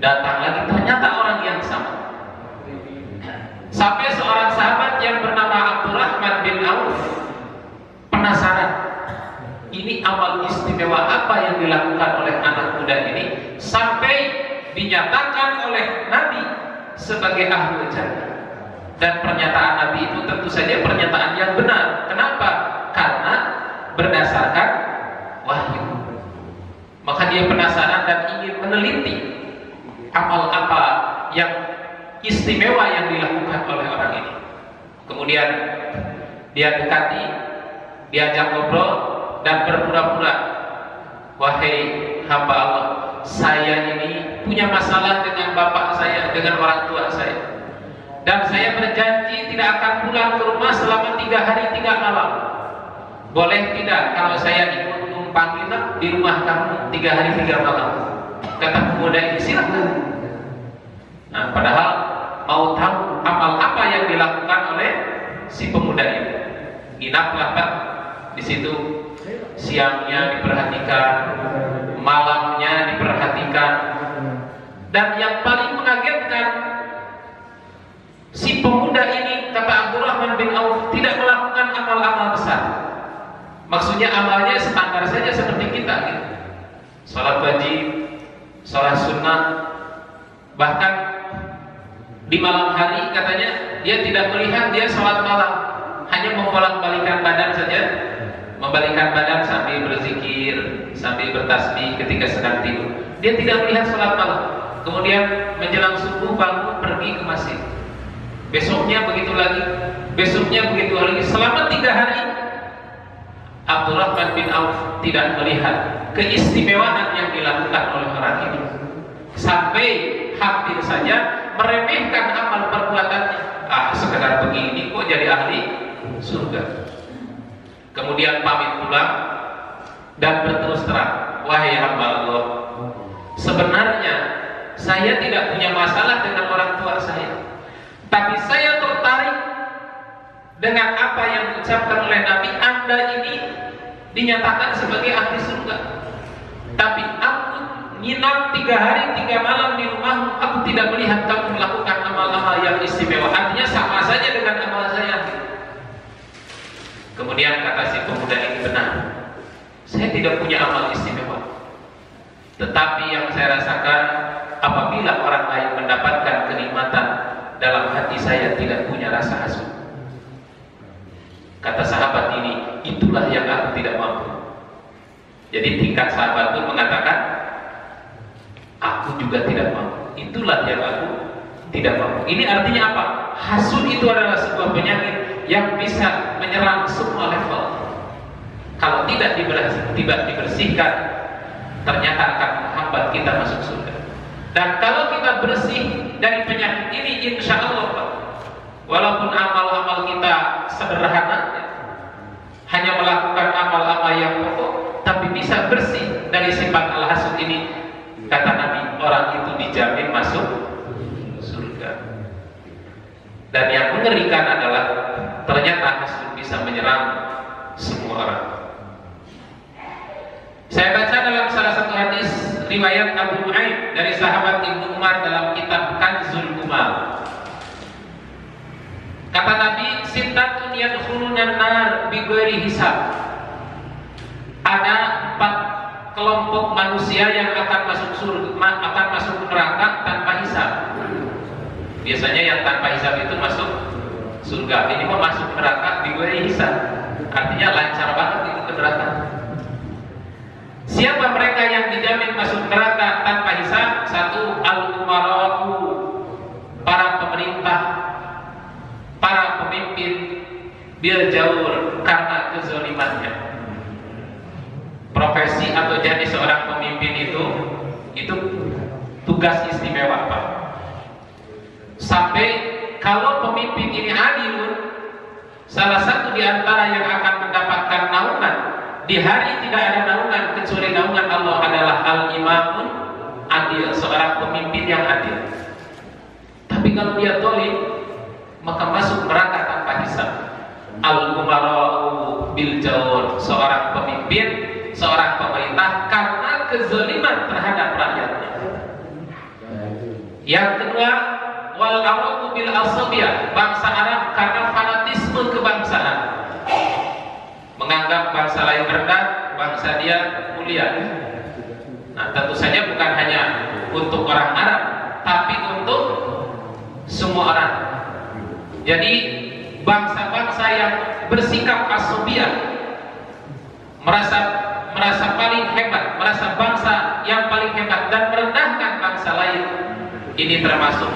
Datang lagi, ternyata orang yang sama. Sampai seorang sahabat yang bernama Abdurrahman bin Auf penasaran, ini amal istimewa apa yang dilakukan oleh anak muda ini sampai dinyatakan oleh Nabi sebagai ahli jannah. Dan pernyataan Nabi itu tentu saja pernyataan yang benar. Kenapa? Karena berdasarkan wahyu. Maka dia penasaran dan ingin meneliti amal apa yang istimewa yang dilakukan oleh orang ini. Kemudian dia dekati, diajak ngobrol, dan berpura-pura, wahai hamba Allah, saya ini punya masalah dengan bapak saya, dengan orang tua saya, dan saya berjanji tidak akan pulang ke rumah selama 3 hari 3 malam. Boleh tidak kalau saya ikut numpang nginep di rumah kamu 3 hari 3 malam? Kata pemuda ini, silakan. Nah, padahal mau tahu amal apa yang dilakukan oleh si pemuda ini. Nginaplah Pak di situ, siangnya diperhatikan, malamnya diperhatikan. Dan yang paling mengagetkan, si pemuda ini, kata Abdurrahman bin Auf, tidak melakukan amal-amal besar. Maksudnya amalnya standar saja seperti kita gitu. Salat wajib, salat sunnah, bahkan di malam hari katanya dia tidak melihat dia salat malam, hanya membolak-balikan badan saja, membalikkan badan sambil berzikir, sambil bertasbih ketika sedang tidur. Dia tidak melihat salat malam. Kemudian menjelang subuh bangun pergi ke masjid. Besoknya begitu lagi, besoknya begitu lagi. Selama 3 hari Abdurrahman bin Auf tidak melihat keistimewaan yang dilakukan oleh orang ini, sampai hampir saja meremehkan amal perbuatannya. Sekedar begini kok jadi ahli surga. Kemudian pamit pulang dan berterus terang, wahai hamba Allah, sebenarnya saya tidak punya masalah dengan orang tua saya, tapi saya tertarik dengan apa yang diucapkan oleh Nabi, Anda ini dinyatakan sebagai ahli surga. Tapi aku nginap 3 hari 3 malam di rumahmu, aku tidak melihat kamu melakukan amal-amal yang istimewa. Artinya sama saja dengan amal saya. Kemudian kata si pemuda ini, benar, saya tidak punya amal istimewa, tetapi yang saya rasakan apabila orang lain mendapatkan kenikmatan, dalam hati saya tidak punya rasa hasut. Kata sahabat ini, itulah yang aku tidak mampu. Jadi tingkat sahabat itu mengatakan, aku juga tidak mampu. Itulah yang aku tidak mampu. Ini artinya apa? Hasut itu adalah sebuah penyakit yang bisa menyerang semua level. Kalau tidak dibersihkan, ternyata akan menghambat kita masuk surga. Dan kalau kita bersih dari penyakit ini, insya Allah, walaupun amal-amal kita sederhana, hanya melakukan amal-amal yang pokok, tapi bisa bersih dari sifat al-hasud ini, kata Nabi, orang itu dijamin masuk surga. Dan yang mengerikan adalah ternyata hasud bisa menyerang semua orang. Saya baca dalam salah satu hadis riwayat Abu Nu'aim dari sahabat Ibnu Umar dalam kitab Kanzul Umal. Kata Nabi, sittatun yadkhuluna an-nar bighairi hisab. Ada 4 kelompok manusia yang akan masuk surga, akan masuk neraka tanpa hisab. Biasanya yang tanpa hisab itu masuk surga. Ini mau masuk neraka bighairi hisab. Artinya lancar banget itu ke neraka. Siapa mereka yang dijamin masuk neraka tanpa hisab? 1, al-umara'u, para pemerintah, para pemimpin, bil jawur, karena kezalimannya. Profesi atau jadi seorang pemimpin itu tugas istimewa, Pak. Sampai kalau pemimpin ini adilun, salah satu di antara yang akan mendapatkan naungan di hari tidak ada naungan kecuali naungan Allah adalah al-imamun adil, seorang pemimpin yang adil. Tapi kalau dia zalim, maka masuk neraka tanpa hisab. Al-umara'u bil jawr, seorang pemimpin, seorang pemerintah karena kezaliman terhadap rakyatnya. Yang kedua, wal arabu bil asabiyah, bangsa Arab karena fanatisme kebangsaan, menganggap bangsa lain rendah, bangsa dia mulia. Nah, tentu saja bukan hanya untuk orang Arab, tapi untuk semua orang. Jadi bangsa-bangsa yang bersikap asabiyah, merasa paling hebat, merasa bangsa yang paling hebat dan merendahkan bangsa lain, ini termasuk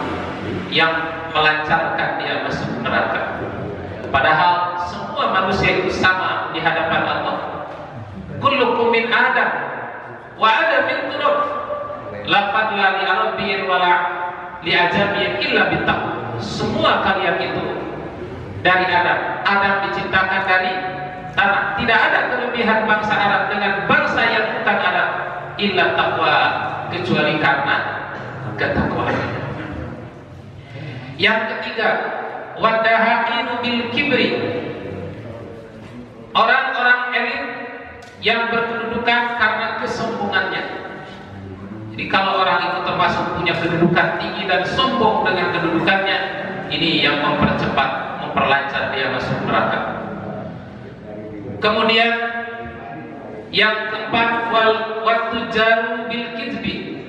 yang melancarkan dia masuk neraka. Padahal semua manusia itu sama di hadapan Allah. Kullukum min Adam wa Adam min turab, la fadla li arabiyyin wa la li ajamiyyin illa bittaqwa. Semua kalian itu dari Adam. Adam diciptakan dari tanah. Tidak ada kelebihan bangsa Arab dengan bangsa yang bukan Arab illa taqwa, kecuali karena ketakwaan. Yang ketiga, wadahaqinu bil kibri, orang-orang elit yang berkedudukan karena kesombongannya. Jadi kalau orang itu termasuk punya kedudukan tinggi dan sombong dengan kedudukannya, ini yang memperlancar dia masuk neraka. Kemudian yang keempat, waktu jaru bil kizbi,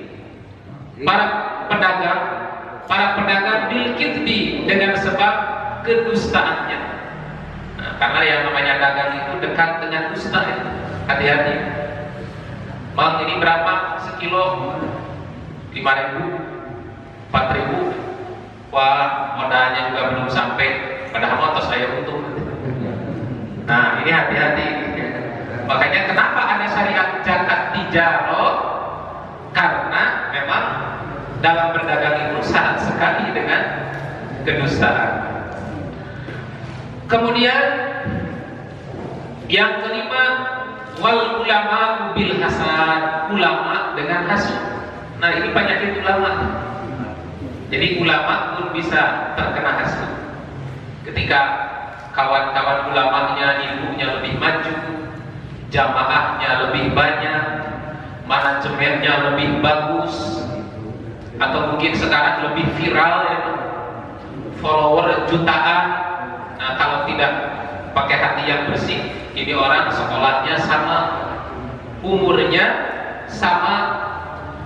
para pedagang bil kizbi dengan sebab kedustaannya. Nah, karena yang namanya dagang itu dekat dengan dusta itu. Hati-hati. Bang, ini berapa sekilo? 5.000, 4.000. Wah, modalnya juga belum sampai, padahal motor saya untung. Nah, ini hati-hati. Makanya kenapa ada syariat zakat tijarah? Karena memang dalam berdagang itu syarat sekali dengan kedustaan. Kemudian yang kelima, wal ulama bil hasad, ulama dengan hasud. Nah, ini penyakit ulama. Jadi ulama pun bisa terkena hasud. Ketika kawan-kawan ulamanya ilmunya lebih maju, jamaahnya lebih banyak, manajemennya lebih bagus, atau mungkin sekarang lebih viral ya, follower jutaan. Nah, kalau tidak pakai hati yang bersih, ini orang sekolahnya sama, umurnya sama,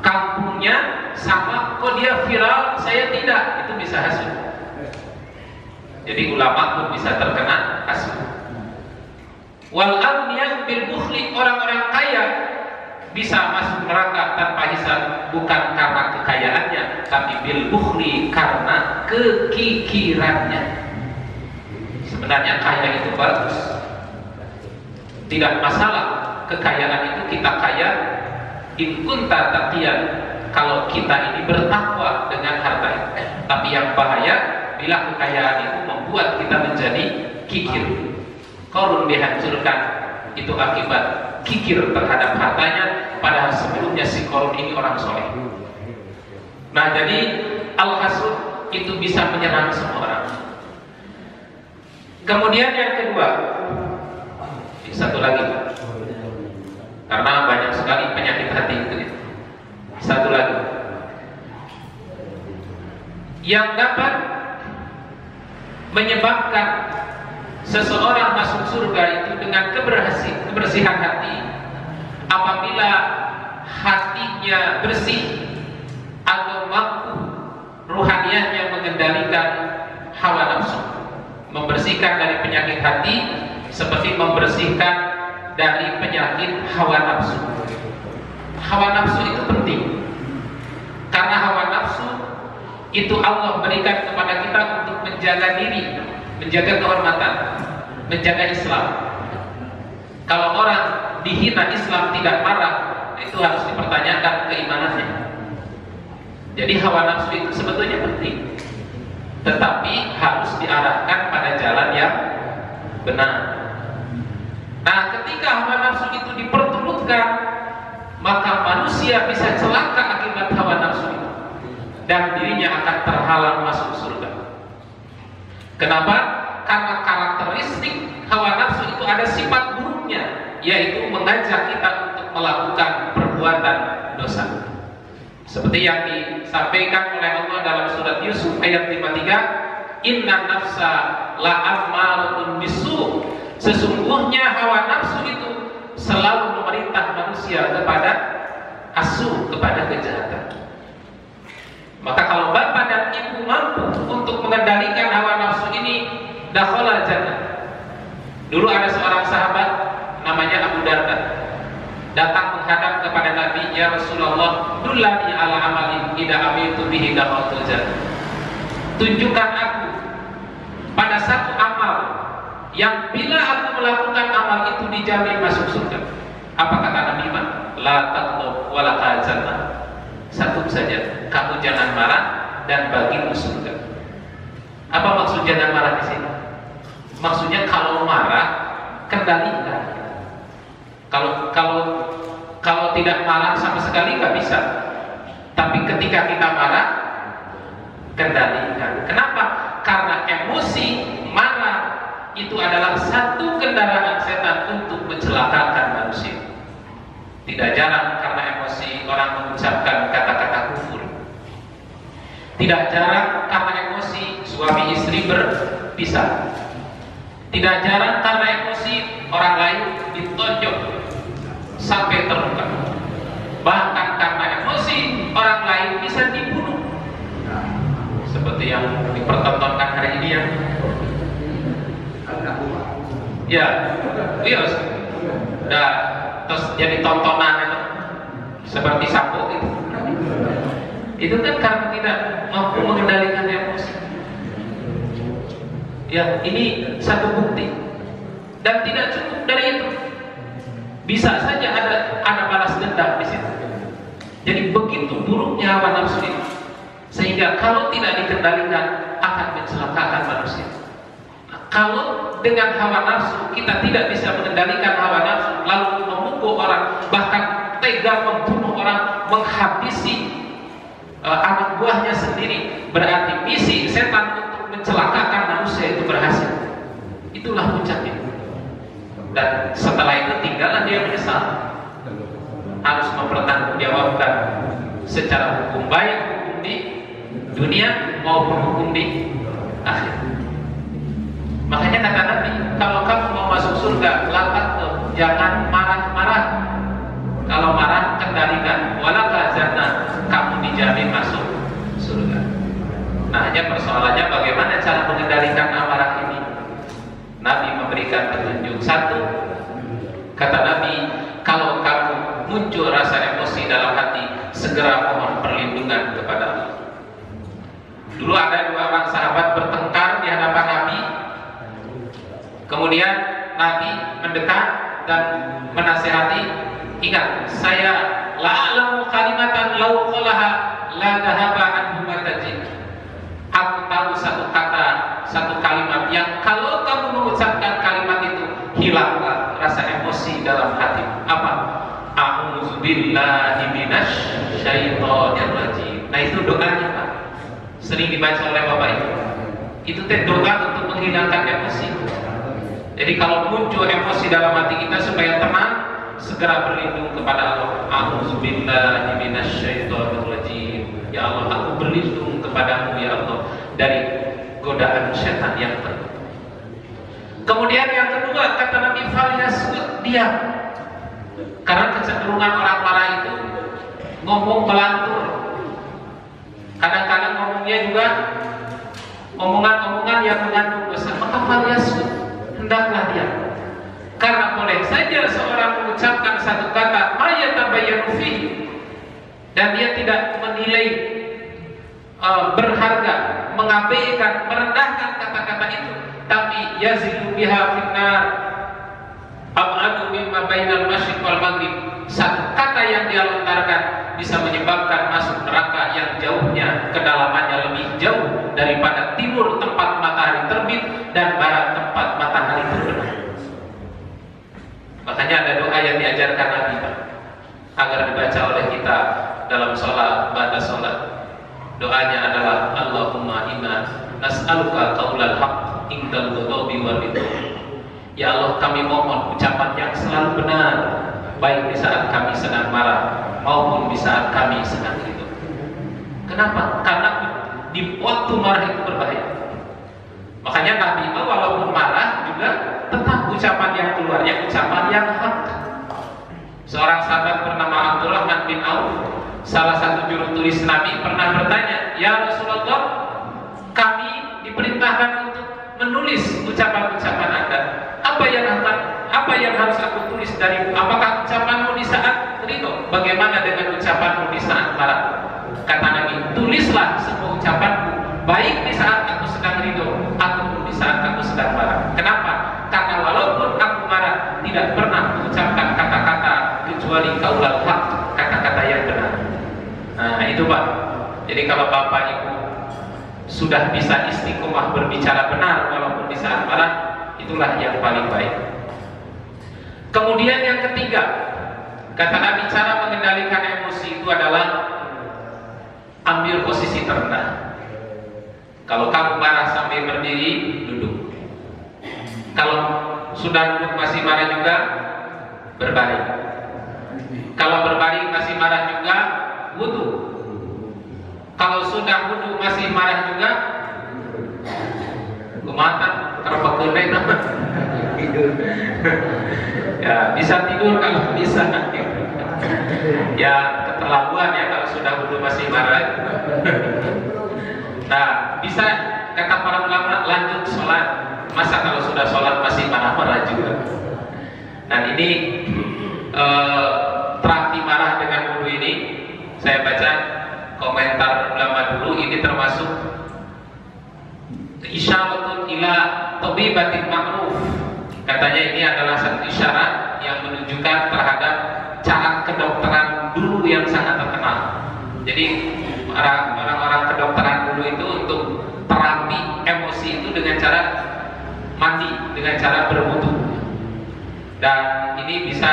kampungnya sama, kok dia viral, saya tidak, itu bisa hasud. Jadi ulama pun bisa terkena hasud. Wal aghniyah bil bukhli, orang-orang kaya bisa masuk neraka tanpa hisab, bukan karena kekayaannya, tapi bil bukhli, karena kekikirannya. Sebenarnya kaya itu bagus, tidak masalah. Kekayaan itu kita kaya in kunta taqiyan, kalau kita ini bertakwa dengan harta itu. Tapi yang bahaya bila kekayaan itu membuat kita menjadi kikir. Qarun dihancurkan itu akibat kikir terhadap hartanya, padahal sebelumnya si Qarun ini orang soleh. Nah, jadi al-hasud itu bisa menyerang semua orang. Kemudian yang kedua, satu lagi, karena banyak sekali penyakit hati itu. Satu lagi yang dapat menyebabkan seseorang masuk surga itu dengan kebersihan hati, apabila hatinya bersih atau mampu ruhaniyahnya mengendalikan hawa nafsu. Membersihkan dari penyakit hati seperti membersihkan dari penyakit hawa nafsu. Hawa nafsu itu penting, karena hawa nafsu itu Allah berikan kepada kita untuk menjaga diri, menjaga kehormatan, menjaga Islam. Kalau orang dihina Islam tidak marah, itu harus dipertanyakan keimanannya. Jadi hawa nafsu itu sebetulnya penting, tetapi harus diarahkan pada jalan yang benar. Nah, ketika hawa nafsu itu diperturutkan, maka manusia bisa celaka akibat hawa nafsu itu, dan dirinya akan terhalang masuk surga. Kenapa? Karena karakteristik hawa nafsu itu ada sifat buruknya, yaitu mengajak kita untuk melakukan perbuatan dosa. Seperti yang disampaikan oleh Allah dalam surat Yusuf ayat 53, inna nafsa la ammaratun bisu, sesungguhnya hawa nafsu itu selalu memerintah manusia kepada asu, kepada kejahatan. Maka kalau bapak dan ibu mampu untuk mengendalikan hawa nafsu ini, dakhala jannah. Dulu ada seorang sahabat namanya Abu Darda, datang menghadap kepada Nabi, ya Rasulullah, dullani ala amalin idza amiltu bihi dakhaltul jannah. Tunjukkan aku pada satu amal yang bila aku melakukan amal itu dijamin masuk surga. Apa kata Nabi? La taqlub wa la jannah. Satu saja, kamu jangan marah dan bagimu surga. Apa maksud jangan marah di sini? Maksudnya kalau marah kendalikan. Kalau tidak marah sama sekali nggak bisa. Tapi ketika kita marah, kendalikan. Kenapa? Karena emosi marah itu adalah satu kendaraan setan untuk mencelakakan manusia. Tidak jarang karena emosi orang mengucapkan kata-kata kufur. Tidak jarang karena emosi suami istri berpisah. Tidak jarang karena emosi orang lain ditonjok sampai terluka. Bahkan karena emosi orang lain bisa dibunuh. Seperti yang dipertontonkan hari ini ya, iya, udah terus jadi tontonan itu seperti sapu gitu. Itu kan karena tidak mampu mengendalikan emosi. Ya, ini satu bukti. Dan tidak cukup dari itu. Bisa saja ada balas dendam di situ. Jadi begitu buruknya hawa nafsu ini, sehingga kalau tidak dikendalikan akan mencelakakan manusia. Nah, kalau dengan hawa nafsu kita tidak bisa mengendalikan hawa nafsu, lalu memukul orang, bahkan tega membunuh orang, menghabisi anak buahnya sendiri, berarti misi setan untuk mencelakakan manusia itu berhasil. Itulah puncaknya. Dan setelah itu tinggallah dia menyesal, harus mempertanggungjawabkan secara hukum, baik hukum di dunia maupun hukum di akhir. Makanya kata Nabi, kalau kamu mau masuk surga, jangan marah-marah. Kalau marah, kendalikan. Walaka jannah, kamu dijamin masuk surga. Nah, hanya persoalannya bagaimana cara mengendalikan amarah ini. Nabi memberikan petunjuk. Satu, kata Nabi, kalau kamu muncul rasa emosi dalam hati, segera mohon perlindungan kepada Allah. Dulu ada dua orang sahabat bertengkar di hadapan Nabi. Kemudian Nabi mendekat dan menasihati, ingat, saya la'alamu kalimatan law qalaha la dhahaba anhu matajid. Aku tahu satu kata, satu kalimat yang kalau kamu mengucapkan kalimat itu, hilanglah rasa emosi dalam hati. Apa? A'udzubillahi minasyaitonir rajim. Nah, itu doanya, Pak. Sering dibaca oleh Bapak Ibu. Itu doa untuk menghilangkan emosi. Jadi kalau muncul emosi dalam hati kita, supaya tenang, segera berlindung kepada Allah. A'udzubillahi minasyaitonir rajim. Ya Allah, aku berlindung kepadamu ya Allah dari godaan setan yang terkutuk. Kemudian yang kedua, kata Nabi, falyasmut, diam. Karena kecenderungan orang marah itu ngomong melantur. Kadang-kadang ngomongnya juga omongan-omongan yang mengandung dosa. Maka falyasmut, hendaklah diam. Karena boleh saja seorang mengucapkan satu kata ma yatabayyanu fihi, dan dia tidak menilai berharga, mengabaikan, merendahkan kata-kata itu, tapi yazidu biha finnar ab'adu mimma bainal masyriq wal maghrib. Satu kata yang dia lontarkan bisa menyebabkan masuk neraka yang jauhnya, kedalamannya lebih jauh daripada timur tempat matahari terbit dan barat tempat matahari terbenam. Makanya ada doa yang diajarkan Nabi, agar dibaca oleh kita dalam sholat, ba'da sholat. Doanya adalah Allahumma inna nas'aluka qaulal haqq indal ghadabi wal ridha. Ya Allah, kami mohon ucapan yang selalu benar, baik di saat kami sedang marah maupun di saat kami sedang ridho. Kenapa? Karena di waktu marah itu berbahaya. Makanya Nabi itu walaupun marah juga tetap ucapan yang keluarnya ucapan yang hak. Seorang sahabat bernama Abdurrahman bin Auf, salah satu juru tulis Nabi, pernah bertanya, ya Rasulullah, kami diperintahkan untuk menulis ucapan-ucapan Anda. Apa yang harus aku tulis darimu? Apakah ucapanmu di saat ridho? Bagaimana dengan ucapanmu di saat marah? Kata Nabi, tulislah semua ucapanku, baik di saat aku sedang ridho ataupun di saat aku sedang marah. Kenapa? Karena walaupun aku marah, tidak pernah mengucapkan kata-kata kecuali qaulal haq, kata-kata yang benar. Nah, itu Pak. Jadi kalau Bapak Ibu sudah bisa istiqomah berbicara benar walaupun di saat marah, itulah yang paling baik. Kemudian yang ketiga, kata Nabi, cara mengendalikan emosi itu adalah ambil posisi terendah. Kalau kamu marah sampai berdiri, duduk. Kalau sudah duduk masih marah juga, berbaring. Kalau berbaring masih marah juga, wudu. Kalau sudah wudu masih marah juga, kumatan terapa kedai nama. Ya bisa tidur kalau bisa. Ya keterlaluan ya kalau sudah wudu masih marah. Nah bisa kata para ulama lanjut sholat. Masa kalau sudah sholat masih marah-marah juga. Dan ini terapi marah dengan wudu ini, saya baca komentar ulama dulu, ini termasuk isyaratun ila tabibatin ma'ruf. Katanya ini adalah satu isyarat yang menunjukkan terhadap cara kedokteran dulu yang sangat terkenal. Jadi orang-orang kedokteran dulu itu untuk terapi emosi itu dengan cara mandi, dengan cara berwudu. Dan ini bisa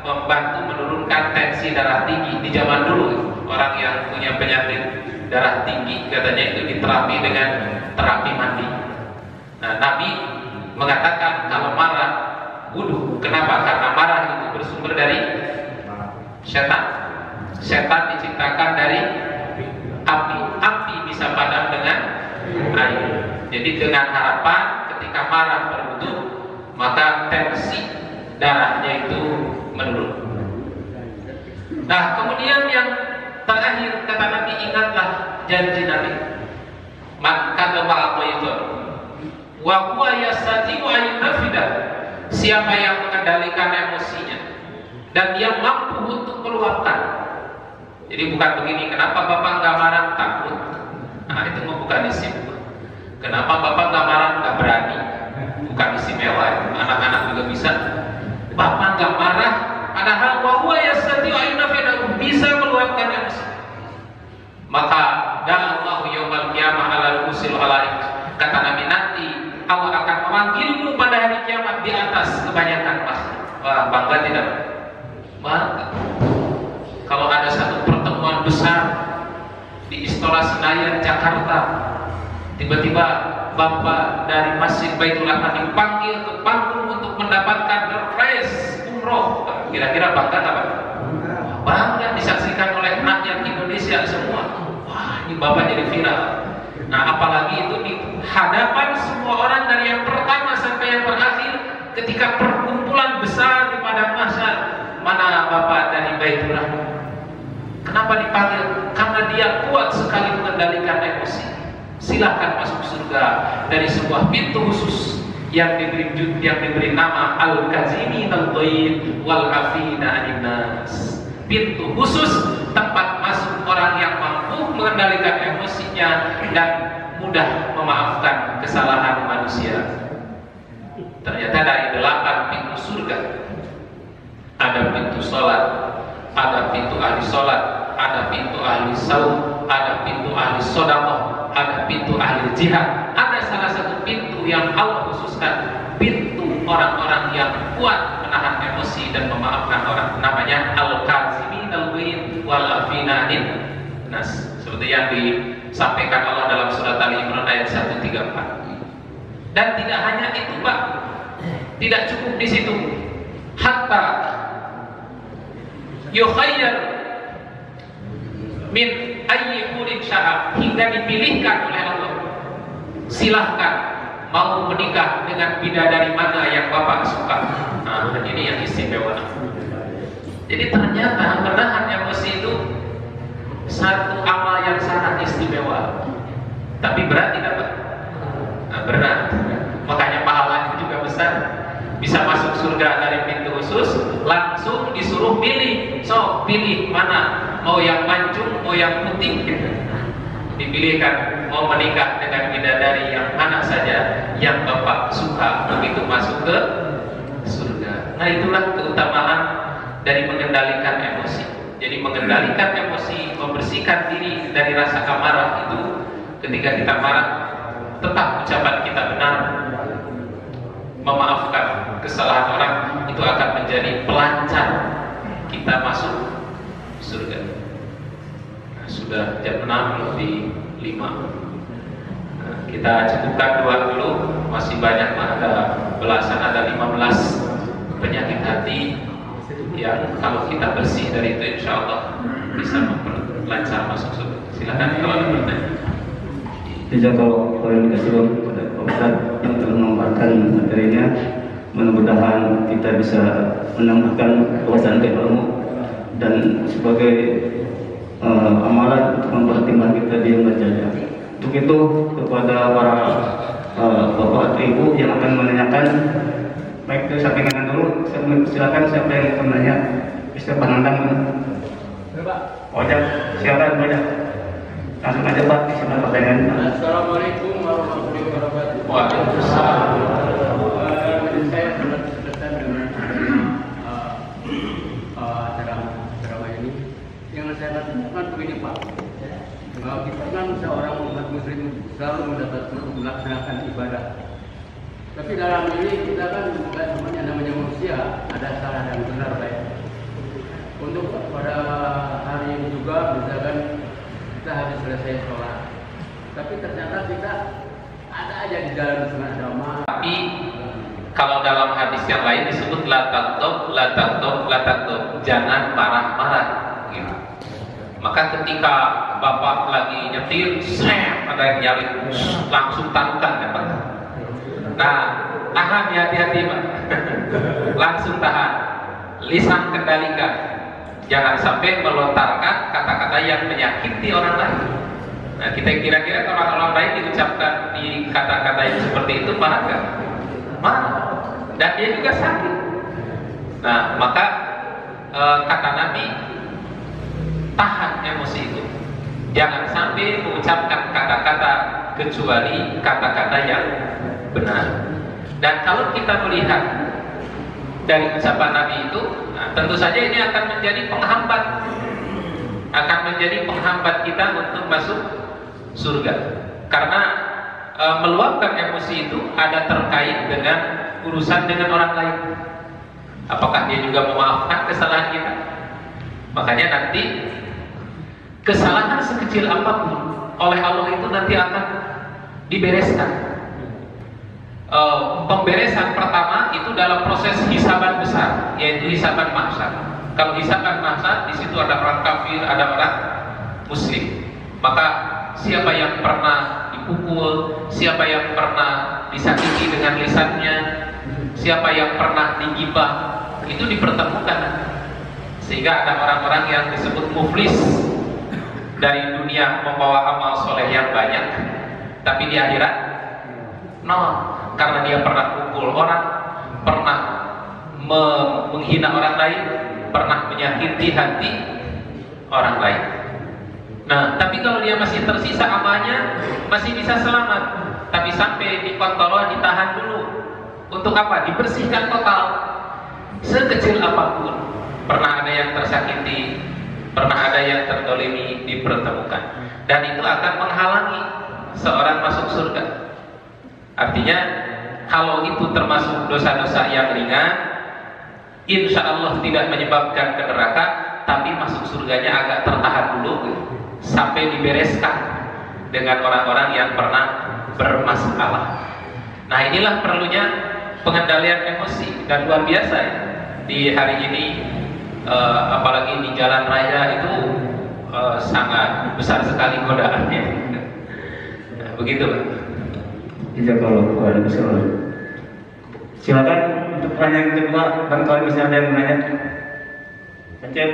membantu menurunkan tensi darah tinggi. Di zaman dulu orang yang punya penyakit darah tinggi katanya itu diterapi dengan terapi mandi. Nah, Nabi mengatakan kalau marah wudu. Kenapa? Karena marah itu bersumber dari setan. Setan diciptakan dari api. Api bisa padam dengan air. Jadi dengan harapan ketika marah berwudu, maka tensi darahnya itu menurun. Nah, kemudian yang terakhir kata Nabi, ingatlah janji Nabi. Maka apa itu? Wa huwa yastati wa yunafida. Siapa yang mengendalikan emosinya dan dia mampu untuk meluapkan. Jadi bukan begini, kenapa Bapak nggak marah? Takut. Nah, itu bukan istimewa. Kenapa Bapak nggak marah? Nggak berani. Bukan istimewa. Anak-anak juga bisa. Bapak nggak marah, padahal wa huwa yastati wa yunafida, bisa meluapkan emosi. Maka da'allahu yaumal qiyamah 'ala ru'usil khalaik. Kata Nabi, nanti Allah akan memanggilmu pada hari kiamat di atas kebanyakan makhluk. Wah, bangga tidak? Bangga. Kalau ada satu pertemuan besar di Istora Senayan Jakarta, tiba-tiba Bapak dari Masjid Baitul Rahman dipanggil ke panggung untuk mendapatkan refresh umroh, kira-kira bangga nggak Pak? Bangga, disaksikan oleh rakyat Indonesia semua. Wah, ini Bapak jadi viral. Nah, apalagi itu di hadapan semua orang dari yang pertama sampai yang terakhir, ketika perkumpulan besar di padang mahsyar. Mana Bapak dari Baitul Rahman? Kenapa dipanggil? Karena dia kuat sekali mengendalikan emosi. Silahkan masuk surga dari sebuah pintu khusus yang diberi nama Al-Kazimin Al-Ghaid Wal-Afina Anin-Nas. Pintu khusus tempat masuk orang yang mampu mengendalikan emosinya dan mudah memaafkan kesalahan manusia. Ternyata dari 8 pintu surga ada pintu sholat, ada pintu ahli sholat, ada pintu ahli saum, ada pintu ahli sedekah, ada pintu ahli jihad. Ada salah satu pintu yang Allah khususkan, pintu orang-orang yang kuat menahan emosi dan memaafkan orang, namanya Al-Kazimin Al-Ghaid Wal-Afina Anin-Nas, seperti yang disampaikan Allah dalam surat Ali Imran ayat 134. Dan tidak hanya itu Pak, tidak cukup di situ, hatta yukhayyar min ayyi hurin sya'a, hingga dipilihkan oleh Allah, silahkan mau menikah dengan bidadari mana yang Bapak suka. Nah, ini yang istimewa. Jadi ternyata menahan emosi itu satu amal yang sangat istimewa. Tapi berat tidak Pak? Nah, berat. Makanya pahalanya juga besar. Bisa masuk surga dari pintu khusus, langsung disuruh pilih. So, pilih mana? Mau yang mancung, mau yang putih gitu. Dipilihkan mau menikah dengan bidadari yang mana saja yang Bapak suka, begitu masuk ke surga. Nah, itulah keutamaan dari mengendalikan emosi. Jadi mengendalikan emosi, membersihkan diri dari rasa amarah itu, ketika kita marah tetap ucapan kita benar, memaafkan kesalahan orang, itu akan menjadi pelancar kita masuk surga. Nah, sudah jam 6:05. Nah, kita cukupkan doa dulu, masih banyak, ada belasan, ada 15 penyakit hati yang kalau kita bersih dari itu insya Allah bisa memperlancar masuk surga. Silakan kalau ada pertanyaan. Jazakallahu khairan katsiran kepada Pak Ustaz yang telah memaparkan materinya. Mudah-mudahan kita bisa menambahkan wawasan ilmu dan sebagai amalan untuk mempertimbangkan kita di bacanya. Untuk itu kepada para bapak atau ibu yang akan menanyakan, baik itu samping kanan dulu, silakan siapa yang akan menanya bisa panandang. Wajah, silakan wajah. Langsung aja Pak, silakan pertanyaan. Assalamualaikum warahmatullahi wabarakatuh. Waalaikumsalam. Saya sangat berkesan dengan acara ini. Yang saya lakukan begini Pak, kita kan seorang umat muslim selalu melaksanakan ibadah. Tapi dalam ini kita kan juga semuanya namanya manusia, ada salah dan benar baik. Untuk pada hari ini juga misalkan kita habis selesai sholat, tapi ternyata kita ada aja di dalam setengah agama. Tapi kalau dalam hadis yang lain disebut la taghdab, la taghdab, la taghdab, jangan marah-marah gitu. Maka ketika bapak lagi nyetir, ada yang nyalip, langsung taruhkan ya Pak. Nah, tahan ya, hati-hati Pak. Langsung tahan, lisan kendalikan, jangan sampai melontarkan kata-kata yang menyakiti orang lain. Nah, kita kira-kira kalau orang lain diucapkan di kata-kata yang seperti itu marah nggak? Marah, dan dia juga sakit. Nah, maka kata Nabi, tahan emosi itu, jangan sampai mengucapkan kata-kata kecuali kata-kata yang benar. Dan kalau kita melihat dari ucapan Nabi itu, nah, tentu saja ini akan menjadi penghambat kita untuk masuk surga. Karena meluapkan emosi itu ada terkait dengan urusan dengan orang lain. Apakah dia juga memaafkan kesalahan kita? Makanya nanti kesalahan sekecil apapun oleh Allah itu nanti akan dibereskan. Pemberesan pertama itu dalam proses hisaban besar, yaitu hisaban mahsyar. Kalau hisaban mahsyar, di situ ada orang kafir, ada orang muslim. Maka siapa yang pernah dipukul, siapa yang pernah disakiti dengan lisannya, siapa yang pernah digibah, itu dipertemukan. Sehingga ada orang-orang yang disebut muflis, dari dunia membawa amal soleh yang banyak, tapi di akhirat nol, karena dia pernah pukul orang, pernah menghina orang lain, pernah menyakiti hati orang lain. Nah, tapi kalau dia masih tersisa amalnya, masih bisa selamat. Tapi sampai di kontrol, ditahan dulu. Untuk apa? Dibersihkan total. Sekecil apapun, pernah ada yang tersakiti, pernah ada yang terdolimi, dipertemukan. Dan itu akan menghalangi seorang masuk surga. Artinya, kalau itu termasuk dosa-dosa yang ringan, insya Allah tidak menyebabkan ke neraka, tapi masuk surganya agak tertahan dulu sampai dibereskan dengan orang-orang yang pernah bermasalah. Nah, inilah perlunya pengendalian emosi, dan luar biasa ya. Di hari ini apalagi di jalan raya itu sangat besar sekali godaannya. Nah, begitu Pak. Jazakallahu khairan. Silakan untuk pertanyaan kedua, barangkali bisa ada yang menanya. Acep,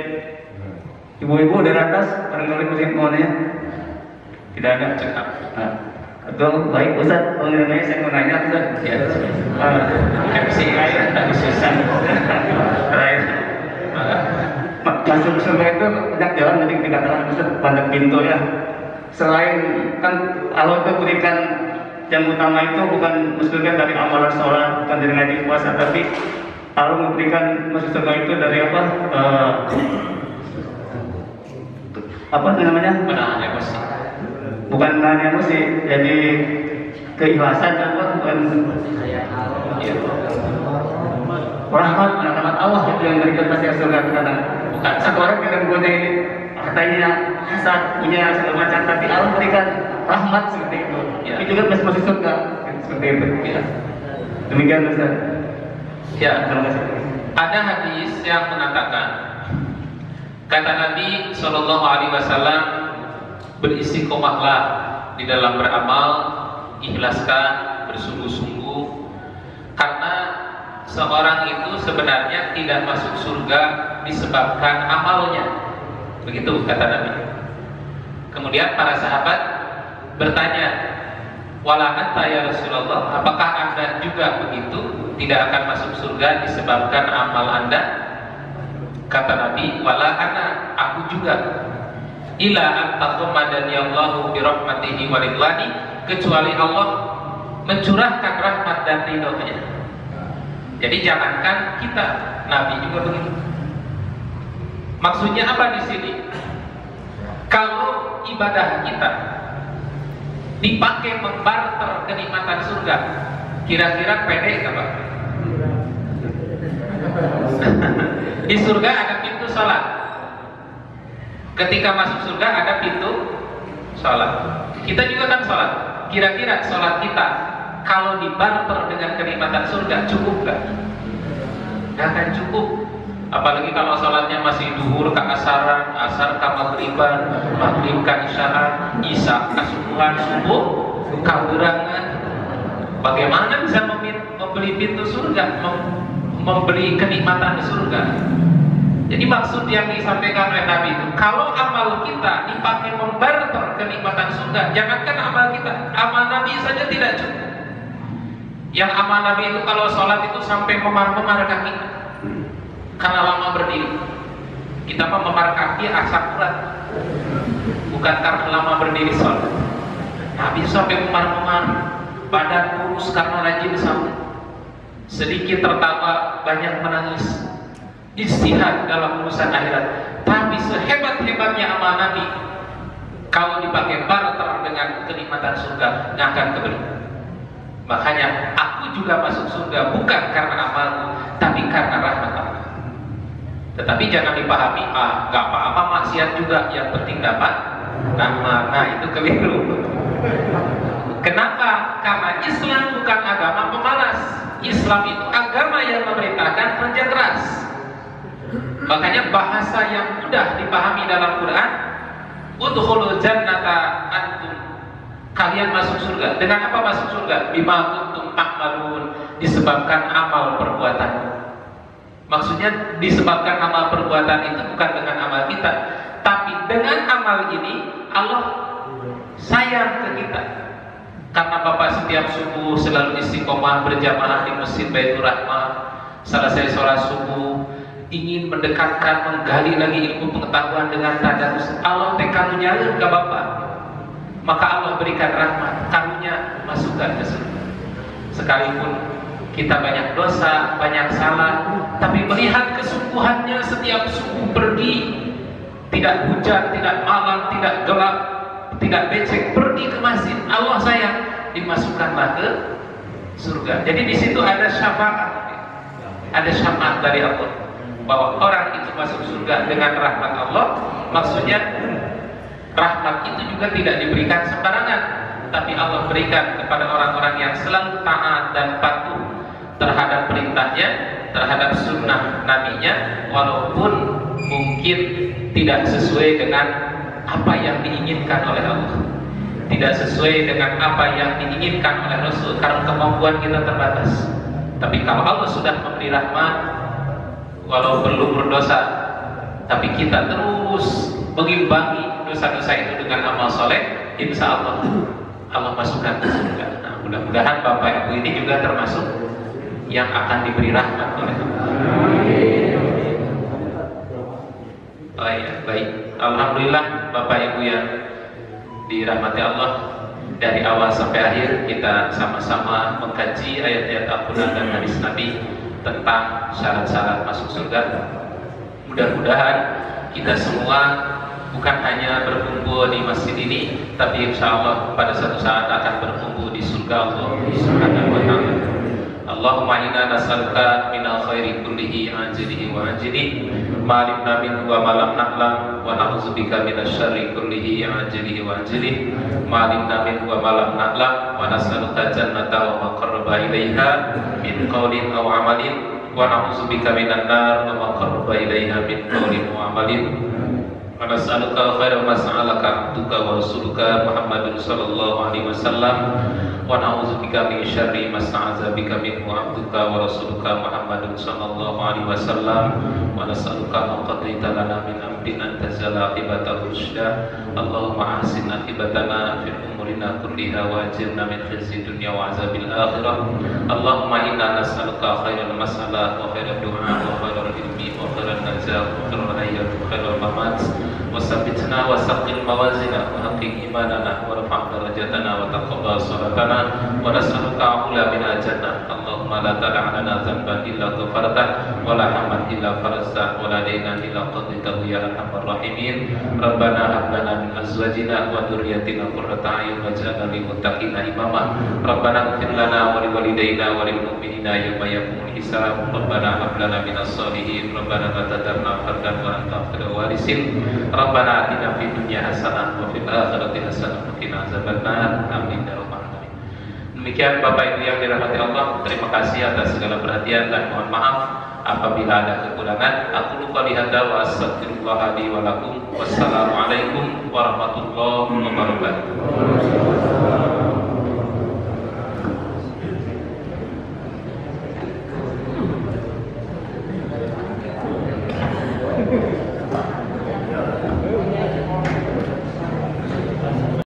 ibu-ibu dari atas, barangkali mungkin mau nanya. Tidak ada. Cekap. Nah, atau baik Ustaz, kalau nanya saya mau nanya Ustaz. Ya, MC susah. Masuk surga itu banyak jalan, tadi dikatakan Ustaz, pada pintu ya. Selain kan Allah itu berikan yang utama itu bukan masuk surga dari amalan sholat, bukan dari ngaji puasa, tapi Allah memberikan masuk surga itu dari apa namanya? Menahan emosi. Bukan menahan emosi, jadi keikhlasan apa? Bukan rahmat Allah itu yang memberikan pasti surga ke sana. Bukan satu orang tidak mempunyai katanya hasad, punya segala macam, tapi Allah memberikan rahmat seperti itu. Ya. Itu juga masuk surga seperti itu. Ya. Demikian Ustaz. Ya. Terima kasih. Ada hadis yang mengatakan, kata Nabi Shallallahu Alaihi Wasallam, beristiqomahlah di dalam beramal, ikhlaskan, bersungguh-sungguh, karena seorang itu sebenarnya tidak masuk surga disebabkan amalnya. Begitu kata Nabi. Kemudian para sahabat bertanya, wala anta ya Rasulullah, apakah Anda juga begitu, tidak akan masuk surga disebabkan amal Anda? Kata Nabi, wala ana, aku juga. Ila an taqammadani Allahu bi rahmatihi wa ridwani, kecuali Allah mencurahkan rahmat dan ridhonya. Jadi jangankan kita, Nabi juga begitu. Maksudnya apa di sini? Kalau ibadah kita dipakai membarter kenikmatan surga, kira-kira pede nggak Pak? Di surga ada pintu sholat. Ketika masuk surga ada pintu sholat. Kita juga kan sholat. Kira-kira sholat kita kalau dibarter dengan kenikmatan surga cukup nggak? Nggak akan cukup. Apalagi kalau sholatnya masih duhur ke asaran, asar ke maghriban, maghrib ke isyaan, isya ke subuhan, subuh kaburangan. Bagaimana bisa membeli pintu surga, membeli kenikmatan surga? Jadi maksud yang disampaikan oleh Nabi itu, kalau amal kita dipakai membarter kenikmatan surga, jangankan amal kita, amal Nabi saja tidak cukup. Yang amal Nabi itu kalau sholat itu sampai memar-memar kaki karena lama berdiri. Kita mah memar kaki asyakurat, bukan karena lama berdiri sholat. Nabi sampai memar-memar, badan kurus karena rajin sahur, sedikit tertawa, banyak menangis, istihad dalam urusan akhirat. Tapi sehebat-hebatnya amal Nabi, kalau dipakai barter dengan kenikmatan surga, nggak akan kebeli. Makanya aku juga masuk surga bukan karena amalku, tapi karena rahmat Allah. Tetapi jangan dipahami, nggak apa-apa maksiat juga, yang penting dapat rahmat. Nah itu keliru. Kenapa? Karena Islam bukan agama pemalas. Islam itu agama yang memerintahkan kerja keras. Makanya bahasa yang mudah dipahami dalam Quran, udkhulul jannata antum, kalian masuk surga. Dengan apa masuk surga? Bima kuntum ta'malun, disebabkan amal perbuatan. Maksudnya disebabkan amal perbuatan itu bukan dengan amal kita, tapi dengan amal ini Allah sayang ke kita. Karena Bapak setiap subuh selalu istiqomah berjamaah di Masjid Baitur Rahmah, selesai sholat subuh ingin mendekatkan, menggali lagi ilmu pengetahuan dengan tadarus. Allah karunia ke Bapak, maka Allah berikan rahmat, karunia masukkan ke surga. Sekalipun kita banyak dosa, banyak salah, tapi melihat kesungguhannya setiap subuh pergi, tidak hujan, tidak malam, tidak gelap, tidak becek, pergi ke masjid, Allah sayang, dimasukkanlah ke surga. Jadi di situ ada syafaat dari Allah, bahwa orang itu masuk surga dengan rahmat Allah. Maksudnya rahmat itu juga tidak diberikan sembarangan, tapi Allah berikan kepada orang-orang yang selalu taat dan patuh terhadap perintahnya, terhadap sunnah nabinya, walaupun mungkin tidak sesuai dengan apa yang diinginkan oleh Allah, tidak sesuai dengan apa yang diinginkan oleh Rasul, karena kemampuan kita terbatas. Tapi kalau Allah sudah memberi rahmat, walau perlu berdosa, tapi kita terus mengimbangi dosa-dosa itu dengan amal soleh, insya Allah Allah masukkan ke surga. Nah, mudah-mudahan Bapak Ibu ini juga termasuk yang akan diberi rahmat oleh Allah. Oh ya, baik. Alhamdulillah Bapak Ibu yang dirahmati Allah, dari awal sampai akhir kita sama-sama mengkaji ayat-ayat Al-Quran dan hadis Nabi tentang syarat-syarat masuk surga. Mudah-mudahan kita semua bukan hanya berkumpul di masjid ini, tapi insya Allah pada suatu saat akan berkumpul di surga Allah Subhanahu wa ta'ala. Allahumma inna nas'aluka minal khairi kullihi ajlihi wa ajlihi ma alimna minhu wa ma lam na'lam, wa na'udzubika minasy syarri kullihi ajlihi wa ajlihi ma alimna minhu wa ma lam na'lam, wa nas'aluka jannata wa ma qarraba ilaiha min qaulin aw amalin, wa na'udzubika minan nar wa ma qarraba ilaiha min qawlin wa amalin. Wa nas'aluka khairal ma sa'alaka abduka wa rasuluka Muhammadun sallallahu alaihi wasallam wa na'udzubika min syarri ma sta'adza bika minhu abduka wa rasuluka Muhammadun sallallahu alaihi wasallam wa nas'aluka an qadaita lana min amrin an tazala aqibatahu rusda. Allahumma ahsin aqibatana fil umurina kulliha wa ajirna min khizyi dunya wa azabil akhirah. Allahumma inna nas'aluka khairal mas'alah wa khairal du'a wa khairal ilmi wa khairal najah wa khairal hayat wa khairal mamat. وثبتنا وثقل موازنا وحقق إيماننا وارفع درجاتنا وتقبل صلاتنا ونسألك عقلا من الجنة. اللهم لا تدع لنا ذنبا إلا غفرته ولا هما إلا فرجته ولا دينا إلا قضيته يا أرحم الراحمين. ربنا هب لنا من أزواجنا وذريتنا قرة أعين واجعلنا للمتقين إماما. ربنا اغفر لنا ولوالدينا وللمؤمنين يوم يقوم الحساب. ربنا هب لنا من الصالحين. ربنا لا تذرنا فردا وأنت خير الوارثين. Rabbana atina fid dunya hasanah wa fil akhirati hasanah wa qina azabannar. Amin ya rabbal alamin. Demikian Bapak Ibu yang dirahmati Allah, terima kasih atas segala perhatian dan mohon maaf apabila ada kekurangan. Aku lupa hadza wa astaghfirullah li wa lakum. Wassalamualaikum warahmatullahi wabarakatuh.